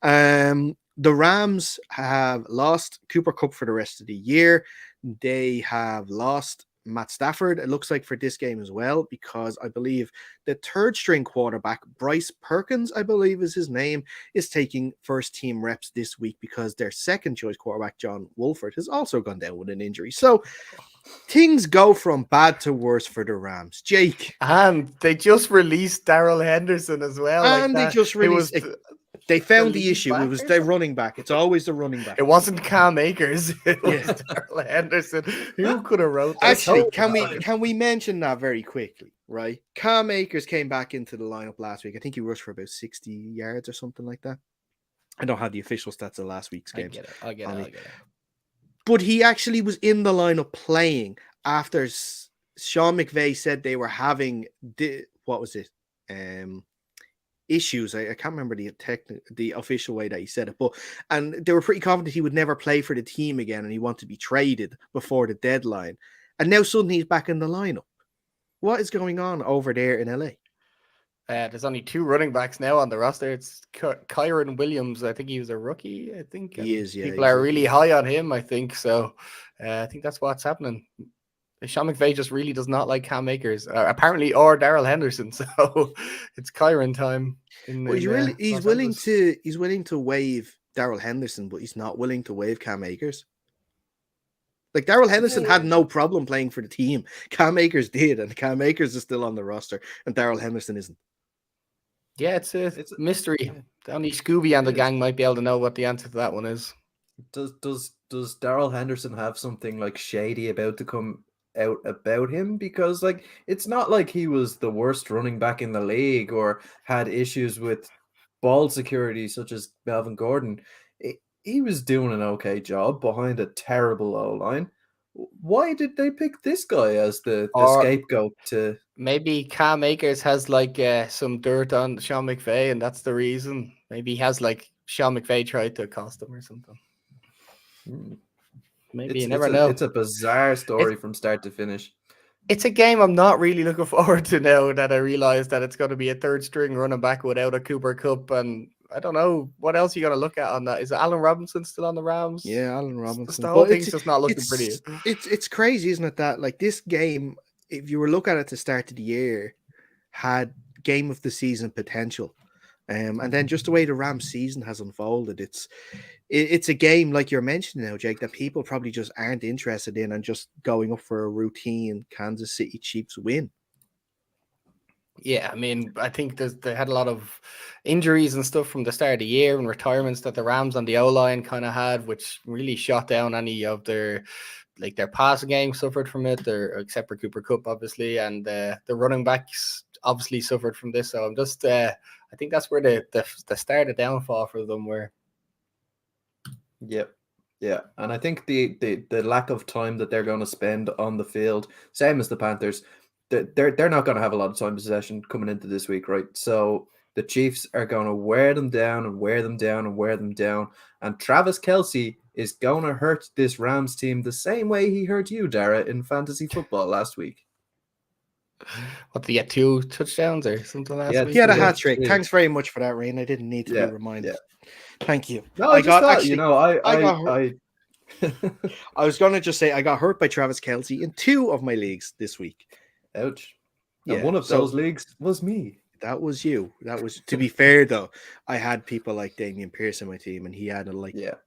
The Rams have lost Cooper Kupp for the rest of the year. They have lost Matt Stafford, it looks like, for this game as well, because I believe the third string quarterback, Bryce Perkins, I believe is his name, is taking first team reps this week because their second choice quarterback, John Wolford, has also gone down with an injury. So things go from bad to worse for the Rams. Jake,
And they just released Daryl Henderson as well. Like
and they
that,
just
it was
released it. They
the
found the
lead
issue. It
back
was
or
the
something.
running back. It's always the running back.
It wasn't Cam Akers. It was
Yeah.
Daryl Henderson. Who could have wrote that?
Actually,
hope
can we mention that very quickly? Right, Cam Akers came back into the lineup last week. I think he rushed for about 60 yards or something like that. I don't have the official stats of last week's
I
games.
get it. I get it.
But he actually was in the lineup playing after Sean McVay said they were having what was it? Issues. I can't remember the official way that he said it, and they were pretty confident he would never play for the team again, and he wanted to be traded before the deadline. And now suddenly he's back in the lineup. What is going on over there in LA?
There's only 2 running backs now on the roster. It's Kyron Williams. I think he was a rookie. I think
He is. Yeah,
people are really high on him. I think so. I think that's what's happening. Sean McVay just really does not like Cam Akers, apparently, or Daryl Henderson. So it's Kyron time.
He's willing to waive Daryl Henderson, but he's not willing to waive Cam Akers. Like Daryl Henderson had no problem playing for the team. Cam Akers did, and Cam Akers is still on the roster, and Daryl Henderson isn't.
Yeah, it's a mystery. Only Scooby and the gang might be able to know what the answer to that one is.
Does Daryl Henderson have something like shady about to come out about him? Because like it's not like he was the worst running back in the league or had issues with ball security such as Melvin Gordon. He was doing an okay job behind a terrible O-line. Why did they pick this guy as the scapegoat to...
Maybe Cam Akers has like some dirt on Sean McVay, and that's the reason. Maybe he has like Sean McVay tried to accost him or something. Maybe you never know.
It's a bizarre story from start to finish.
It's a game I'm not really looking forward to now that I realize that it's going to be a third string running back without a Cooper Kupp, and I don't know what else you got to look at on that. Is Allen Robinson still on the Rams?
Yeah, Allen Robinson.
The whole thing's just not looking pretty.
It's crazy, isn't it? That like this game, if you were looking at the start of the year, had game of the season potential, and then just the way the Rams season has unfolded, it's a game like you're mentioning now, Jake, that people probably just aren't interested in and just going up for a routine Kansas City Chiefs win.
Yeah, I mean, I think they had a lot of injuries and stuff from the start of the year and retirements that the Rams on the O-line kind of had, which really shot down any of their passing game suffered from it, except for Cooper Kupp, obviously, and the running backs obviously suffered from this. So I'm just, I think that's where the start of downfall for them were.
Yep. Yeah, and I think the lack of time that they're going to spend on the field, same as the Panthers, they're not going to have a lot of time possession coming into this week, right? So the Chiefs are going to wear them down and wear them down and wear them down, and Travis Kelce is going to hurt this Rams team the same way he hurt you, Dara, in fantasy football last week.
What, did he get 2 touchdowns or something last week?
He had a hat trick. Thanks very much for that, Rain. I didn't need to be reminded. Yeah. Thank you.
No, I
was going to just say I got hurt by Travis Kelce in 2 of my leagues this week.
Ouch. And one of those leagues was me.
That was you. That was, to be fair though, I had people like Damian Pierce in my team, and he had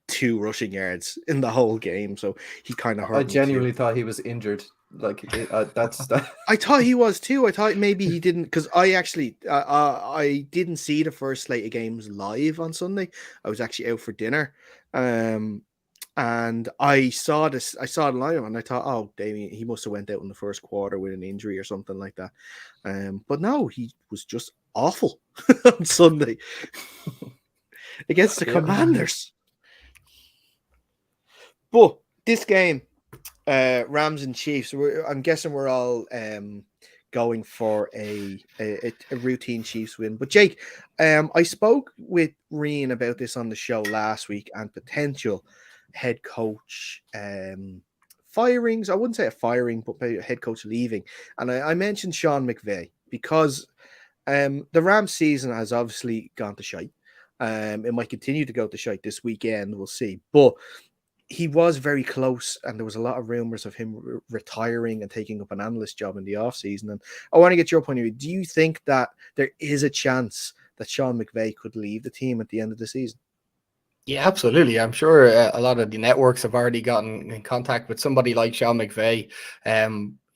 2 rushing yards in the whole game, so he kind of hurt.
I genuinely thought he was injured. That's that.
I thought he was too. I thought maybe he didn't, because I actually I didn't see the first slate of games live on Sunday. I was actually out for dinner, and I saw the lineup, and I thought, oh, Damian, he must have went out in the first quarter with an injury or something like that. But no, he was just awful on Sunday against the Commanders. But this game, Rams and Chiefs, I'm guessing we're all going for a routine Chiefs win. But Jake, I spoke with Reen about this on the show last week and potential head coach firings. I wouldn't say a firing, but maybe a head coach leaving. And I mentioned Sean McVay because the Rams season has obviously gone to shite. It might continue to go to shite this weekend. We'll see. But he was very close, and there was a lot of rumors of him retiring and taking up an analyst job in the offseason. And I want to get your point of view. Do you think that there is a chance that Sean McVay could leave the team at the end of the season?
Yeah, absolutely. I'm sure a lot of the networks have already gotten in contact with somebody like Sean McVay.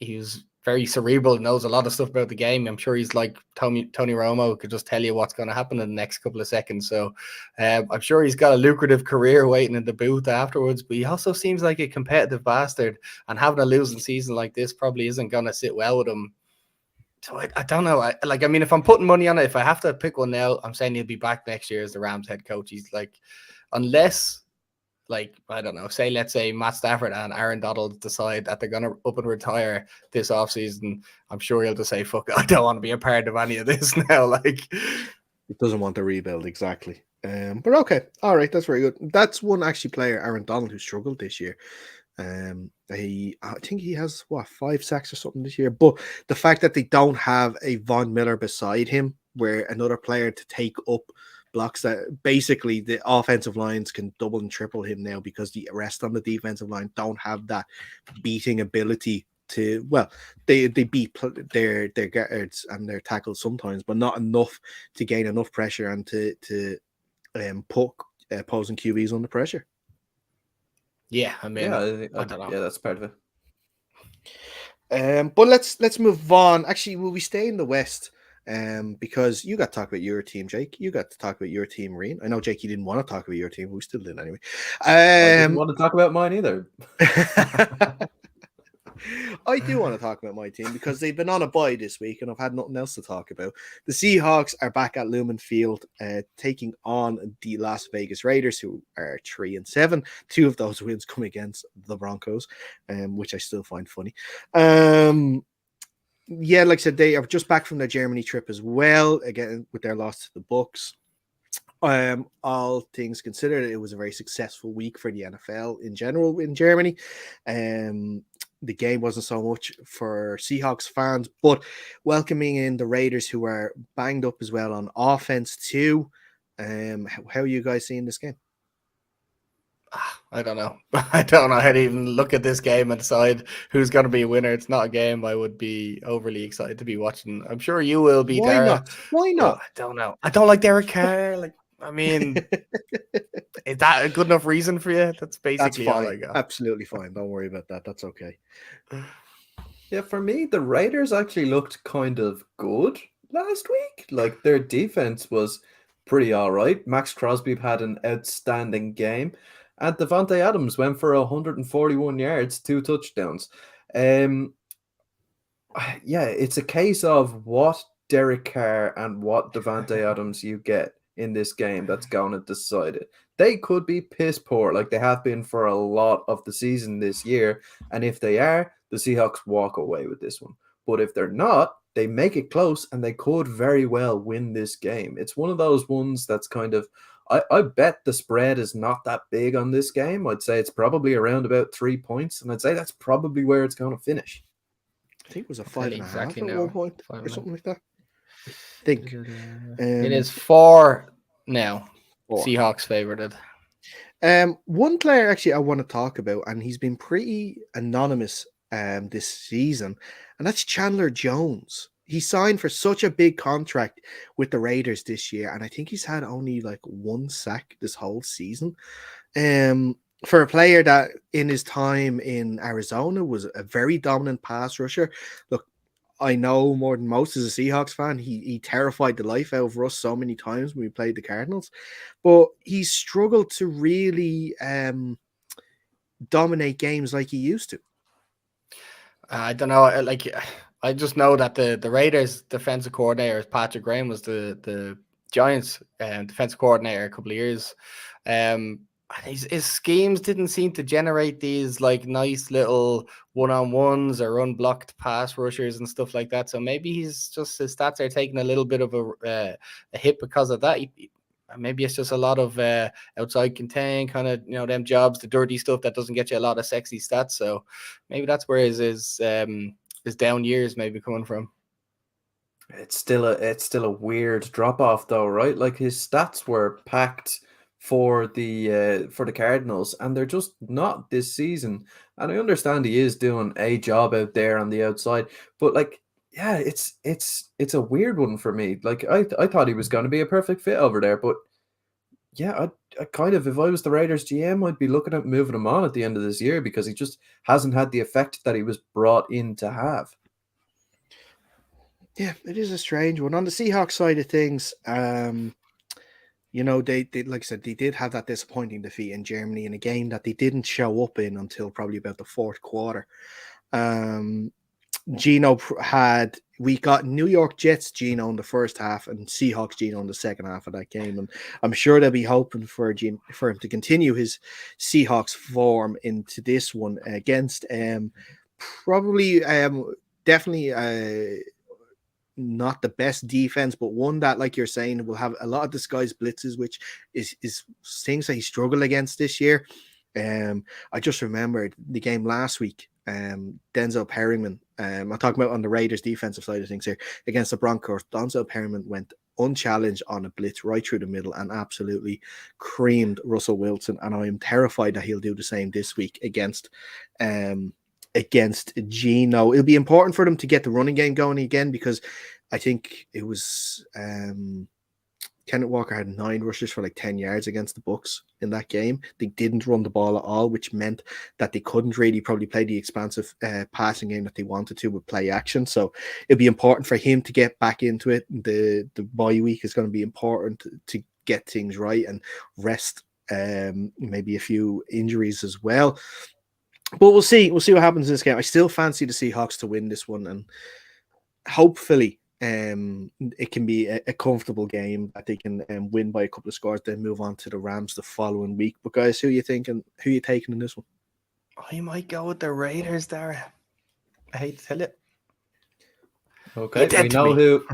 He was very cerebral, knows a lot of stuff about the game. I'm sure he's like Tony Romo, could just tell you what's going to happen in the next couple of seconds. So I'm sure he's got a lucrative career waiting in the booth afterwards. But he also seems like a competitive bastard, and having a losing season like this probably isn't going to sit well with him. So I don't know. I mean, if I'm putting money on it, if I have to pick one now, I'm saying he'll be back next year as the Rams head coach. He's like, unless, like, I don't know, let's say Matt Stafford and Aaron Donald decide that they're going to up and retire this offseason, I'm sure he'll just say, fuck it, I don't want to be a part of any of this now. Like,
It doesn't want to rebuild, exactly. But okay, all right, that's very good. That's one actually player, Aaron Donald, who struggled this year. I think he has 5 sacks or something this year. But the fact that they don't have a Von Miller beside him, where another player to take up blocks, that basically the offensive lines can double and triple him now, because the rest on the defensive line don't have that beating ability to, well, they beat their guards and their tackles sometimes, but not enough to gain enough pressure and to put opposing QBs under pressure.
yeah, I mean,
Yeah,
I don't know.
yeah, that's part of it.
But let's move on. Actually, will we stay in the West? Because you got to talk about your team, Jake. You got to talk about your team, Reen. I know, Jake, you didn't want to talk about your team, but we still did anyway.
I didn't want to talk about mine either.
I do want to talk about my team because they've been on a bye this week and I've had nothing else to talk about. The Seahawks are back at Lumen Field, taking on the Las Vegas Raiders, who are 3-7. 2 of those wins come against the Broncos, which I still find funny. Yeah, like I said, they are just back from their Germany trip as well, again with their loss to the Bucks. All things considered, it was a very successful week for the NFL in general in Germany. The game wasn't so much for Seahawks fans, but welcoming in the Raiders, who are banged up as well on offense too. How are you guys seeing this game?
I don't know. I don't know how to even look at this game and decide who's going to be a winner. It's not a game I would be overly excited to be watching. I'm sure you will be,
Why
Dara.
not? Why not?
I don't know. I don't like Derek Carr. Like, I mean, is that a good enough reason for you? That's basically
That's
all
fine.
I got.
Absolutely fine. Don't worry about that. That's okay.
Yeah, for me, the Raiders actually looked kind of good last week. Like, their defense was pretty all right. Max Crosby had an outstanding game, and Devontae Adams went for 141 yards, 2 touchdowns. Yeah, it's a case of what Derek Carr and what Devontae Adams you get in this game that's going to decide it. They could be piss poor, like they have been for a lot of the season this year, and if they are, the Seahawks walk away with this one. But if they're not, they make it close, and they could very well win this game. It's one of those ones that's kind of, I bet the spread is not that big on this game. I'd say it's probably around about 3 points, and I'd say that's probably where it's going to finish.
I think it was a
Tell
5.5
you exactly
at
now.
one point or
5.5.
something like that. I think
It is 4 now.
4.
Seahawks favored.
One player actually I want to talk about, and he's been pretty anonymous this season, and that's Chandler Jones. He signed for such a big contract with the Raiders this year, and I think he's had only like 1 sack this whole season. For a player that in his time in Arizona was a very dominant pass rusher. Look, I know more than most as a Seahawks fan, he terrified the life out of us so many times when we played the Cardinals, but he struggled to really dominate games like he used to.
I don't know. I just know that the Raiders defensive coordinator, Patrick Graham, was the Giants defensive coordinator a couple of years. His schemes didn't seem to generate these like nice little one-on-ones or unblocked pass rushers and stuff like that. So maybe his stats are taking a little bit of a hit because of that. Maybe it's just a lot of outside contain kind of, them jobs, the dirty stuff that doesn't get you a lot of sexy stats. So maybe that's where his down years may be coming from.
It's still a weird drop off though, right? Like his stats were packed for the Cardinals, and they're just not this season. And I understand he is doing a job out there on the outside, but like, yeah, it's a weird one for me. Like I thought he was going to be a perfect fit over there, but yeah, I kind of, if I was the Raiders GM, I'd be looking at moving him on at the end of this year because he just hasn't had the effect that he was brought in to have.
Yeah, it is a strange one. On the Seahawks side of things, they like I said, they did have that disappointing defeat in Germany in a game that they didn't show up in until probably about the fourth quarter. We got New York Jets Gino in the first half and Seahawks Gino in the second half of that game, and I'm sure they'll be hoping for him to continue his Seahawks form into this one against probably definitely not the best defense, but one that, like you're saying, will have a lot of disguised blitzes, which is things that he struggled against this year. I just remembered the game last week. Denzel Perryman, I'm talking about on the Raiders defensive side of things here, against the Broncos. Denzel Perryman went unchallenged on a blitz right through the middle and absolutely creamed Russell Wilson. And I am terrified that he'll do the same this week against Gino. It'll be important for them to get the running game going again, because I think it was Kenneth Walker had 9 rushes for like 10 yards against the Bucs in that game. They didn't run the ball at all, which meant that they couldn't really probably play the expansive passing game that they wanted to with play action. So it'll be important for him to get back into it. The bye week is going to be important to get things right and rest maybe a few injuries as well. But we'll see. We'll see what happens in this game. I still fancy the Seahawks to win this one, and hopefully it can be a comfortable game that they can win by a couple of scores, then move on to the Rams the following week. But guys, who are you thinking? Who are you taking in this one?
I might go with the Raiders there. I hate to tell you.
Okay, we know who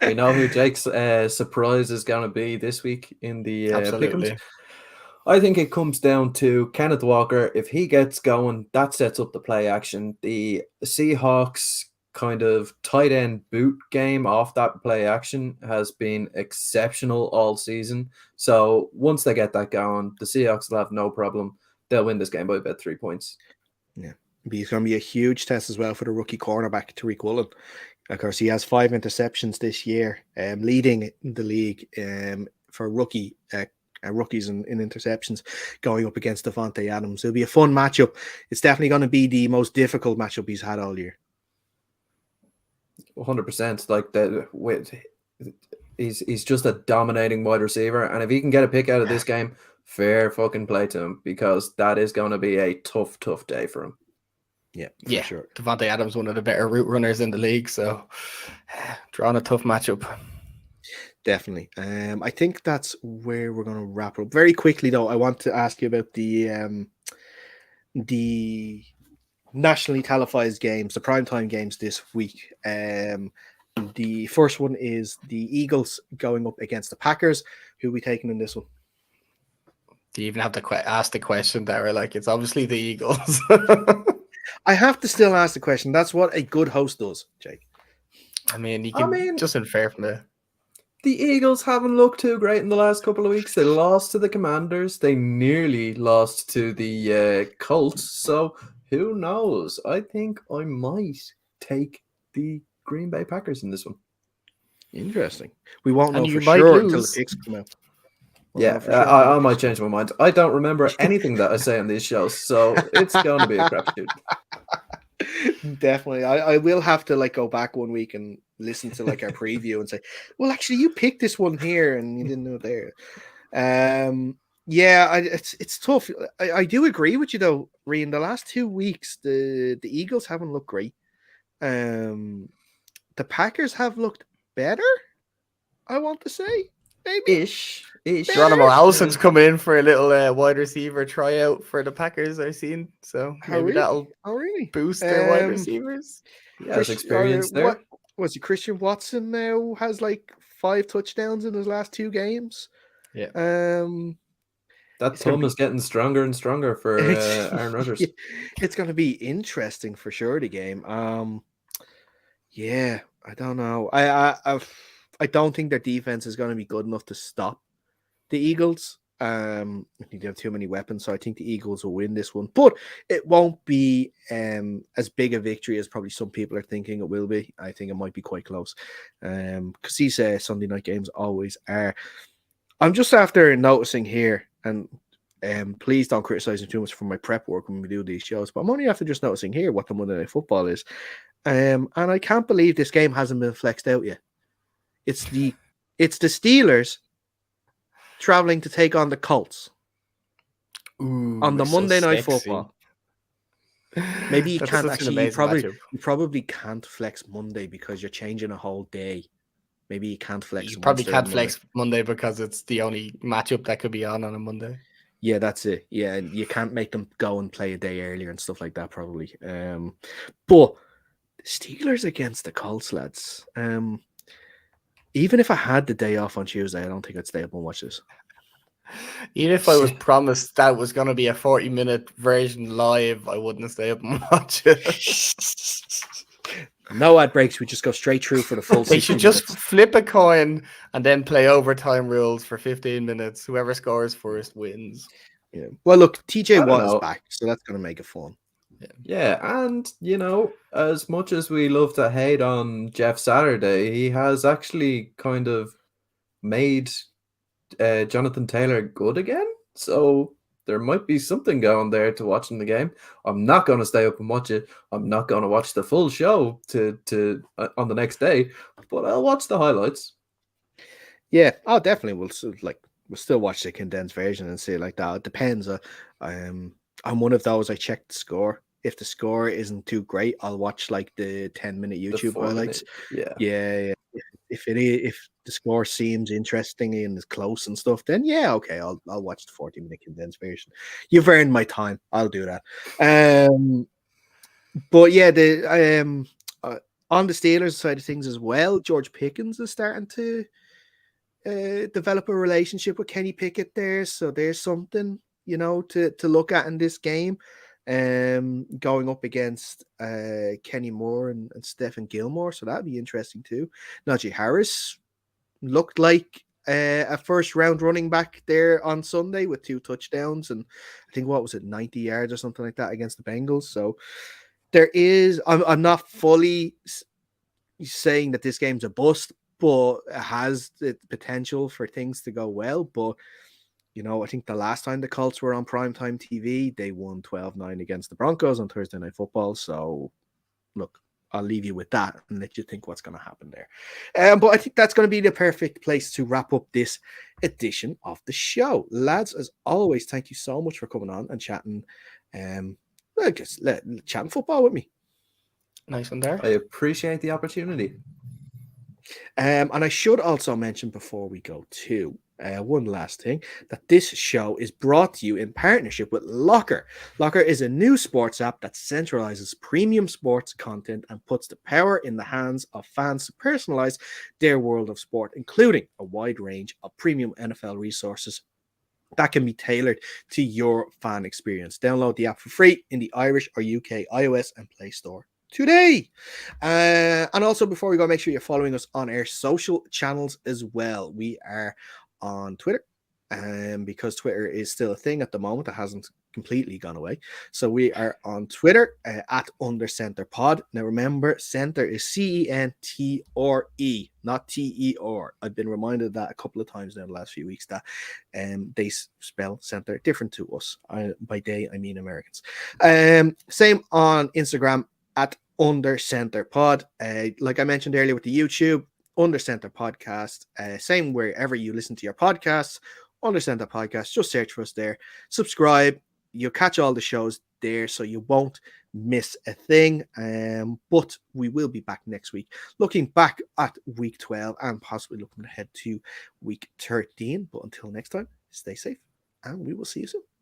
we know who Jake's surprise is going to be this week in the
Absolutely.
Pick'ems. I think it comes down to Kenneth Walker. If he gets going, that sets up the play action. The Seahawks kind of tight end boot game off that play action has been exceptional all season. So once they get that going, the Seahawks will have no problem. They'll win this game by about 3 points.
Yeah, it's going to be a huge test as well for the rookie cornerback, Tariq Woolen. Of course, he has 5 interceptions this year, leading the league for rookies in interceptions, going up against Davante Adams. It'll be a fun matchup. It's definitely going to be the most difficult matchup he's had all year.
100%. Like that, he's just a dominating wide receiver, and if he can get a pick out of this game, fair fucking play to him, because that is going to be a tough day for him.
Yeah,
sure. Davante Adams, one of the better route runners in the league, so drawing a tough matchup.
Definitely. I think that's where we're going to wrap up. Very quickly, though, I want to ask you about the nationally televised games, the primetime games this week. The first one is the Eagles going up against the Packers. Who are we taking in this one?
Do you even have to ask the question there? Like, it's obviously the Eagles.
I have to still ask the question. That's what a good host does, Jake.
I mean, just infer from there.
The Eagles haven't looked too great in the last couple of weeks. They lost to the Commanders. They nearly lost to the Colts. So who knows? I think I might take the Green Bay Packers in this one.
Interesting. We won't know for sure until the picks come out.
I might change my mind. I don't remember anything that I say on these shows, so it's going to be a crapshoot.
Definitely. I will have to go back one week and listen to our preview and say, well, actually, you picked this one here and you didn't know it there. It's tough. I do agree with you though, Rian. The last 2 weeks, the Eagles haven't looked great. The Packers have looked better, I want to say. Maybe.
Ish.
Geronimo Allison's come in for a little wide receiver tryout for the Packers, I've seen. So maybe that'll boost their wide receivers.
Yeah, has experience there.
What was it? Christian Watson now has 5 touchdowns in his last 2 games.
Yeah.
That thumb is getting stronger and stronger for Aaron Rodgers.
It's going to be interesting for sure, the game. Yeah, I don't know. I don't think their defense is going to be good enough to stop the Eagles. I think they have too many weapons, so I think the Eagles will win this one. But it won't be as big a victory as probably some people are thinking it will be. I think it might be quite close because these Sunday night games always are. I'm just after noticing here, and please don't criticize me too much for my prep work when we do these shows, but I'm only after just noticing here what the Monday Night Football is. And I can't believe this game hasn't been flexed out yet. It's the Steelers traveling to take on the Colts
Ooh,
on the
it's so
Monday Night
sexy.
Football. Maybe you
That's
can't
such an
actually.
amazing matchup.
You probably can't flex Monday because you're changing a whole day. Maybe you can't flex.
You probably
Wednesday or
can't
Monday.
flex Monday because it's the only matchup that could be on a Monday.
Yeah, that's it. Yeah, and you can't make them go and play a day earlier and stuff like that, probably. But the Steelers against the Colts, lads. Even if I had the day off on Tuesday, I don't think I'd stay up and watch this.
Even if I was promised that was going to be a 40-minute version live, I wouldn't stay up and watch it.
No ad breaks. We just go straight through for the full.
They
60
should just
minutes.
flip a coin and then play overtime rules for 15 minutes. Whoever scores first wins.
Yeah. Well, look, TJ
I don't
Watt is
know.
back, so that's going to make it fun.
Yeah, and as much as we love to hate on Jeff Saturday, he has actually kind of made Jonathan Taylor good again. So there might be something going there to watching the game. I'm not going to stay up and watch it. I'm not going to watch the full show to on the next day, but I'll watch the highlights.
Yeah, oh, definitely. We'll still watch the condensed version and see it like that. It depends. I'm one of those. I check the score. If the score isn't too great, I'll watch like the 10-minute YouTube highlights. Yeah. If the score seems interesting and is close and stuff, then yeah, okay, I'll watch the 40-minute condensed version. You've earned my time. I'll do that. But yeah, on the Steelers side of things as well, George Pickens is starting to develop a relationship with Kenny Pickett there, so there's something to look at in this game. Going up against Kenny Moore and Stephen Gilmore, so that'd be interesting too. Najee Harris looked like a first round running back there on Sunday with 2 touchdowns and I think 90 yards or something like that against the Bengals. So there is, I'm not fully saying that this game's a bust, but it has the potential for things to go well. But I think the last time the Colts were on primetime TV, they won 12-9 against the Broncos on Thursday Night Football. So, look, I'll leave you with that and let you think what's going to happen there. But I think that's going to be the perfect place to wrap up this edition of the show. Lads, as always, thank you so much for coming on and chatting. Chatting football with me.
Nice one there.
I appreciate the opportunity.
And I should also mention before we go to one last thing, that this show is brought to you in partnership with Locker. Locker is a new sports app that centralizes premium sports content and puts the power in the hands of fans to personalize their world of sport, including a wide range of premium NFL resources that can be tailored to your fan experience. Download the app for free in the Irish or UK iOS and Play Store today. And also, before we go, make sure you're following us on our social channels as well. We are on Twitter, because Twitter is still a thing at the moment. It hasn't completely gone away. So we are on Twitter at UnderCenterPod. Now remember, center is CENTRE, not TER. I've been reminded of that a couple of times now in the last few weeks that they spell center different to us. By they, I mean Americans. Same on Instagram at UnderCenterPod. Like I mentioned earlier with the YouTube, Under Center Podcast. Same wherever you listen to your podcasts. Under Center Podcast. Just search for us there. Subscribe. You'll catch all the shows there, so you won't miss a thing. But we will be back next week, looking back at week 12 and possibly looking ahead to week 13. But until next time, stay safe, and we will see you soon.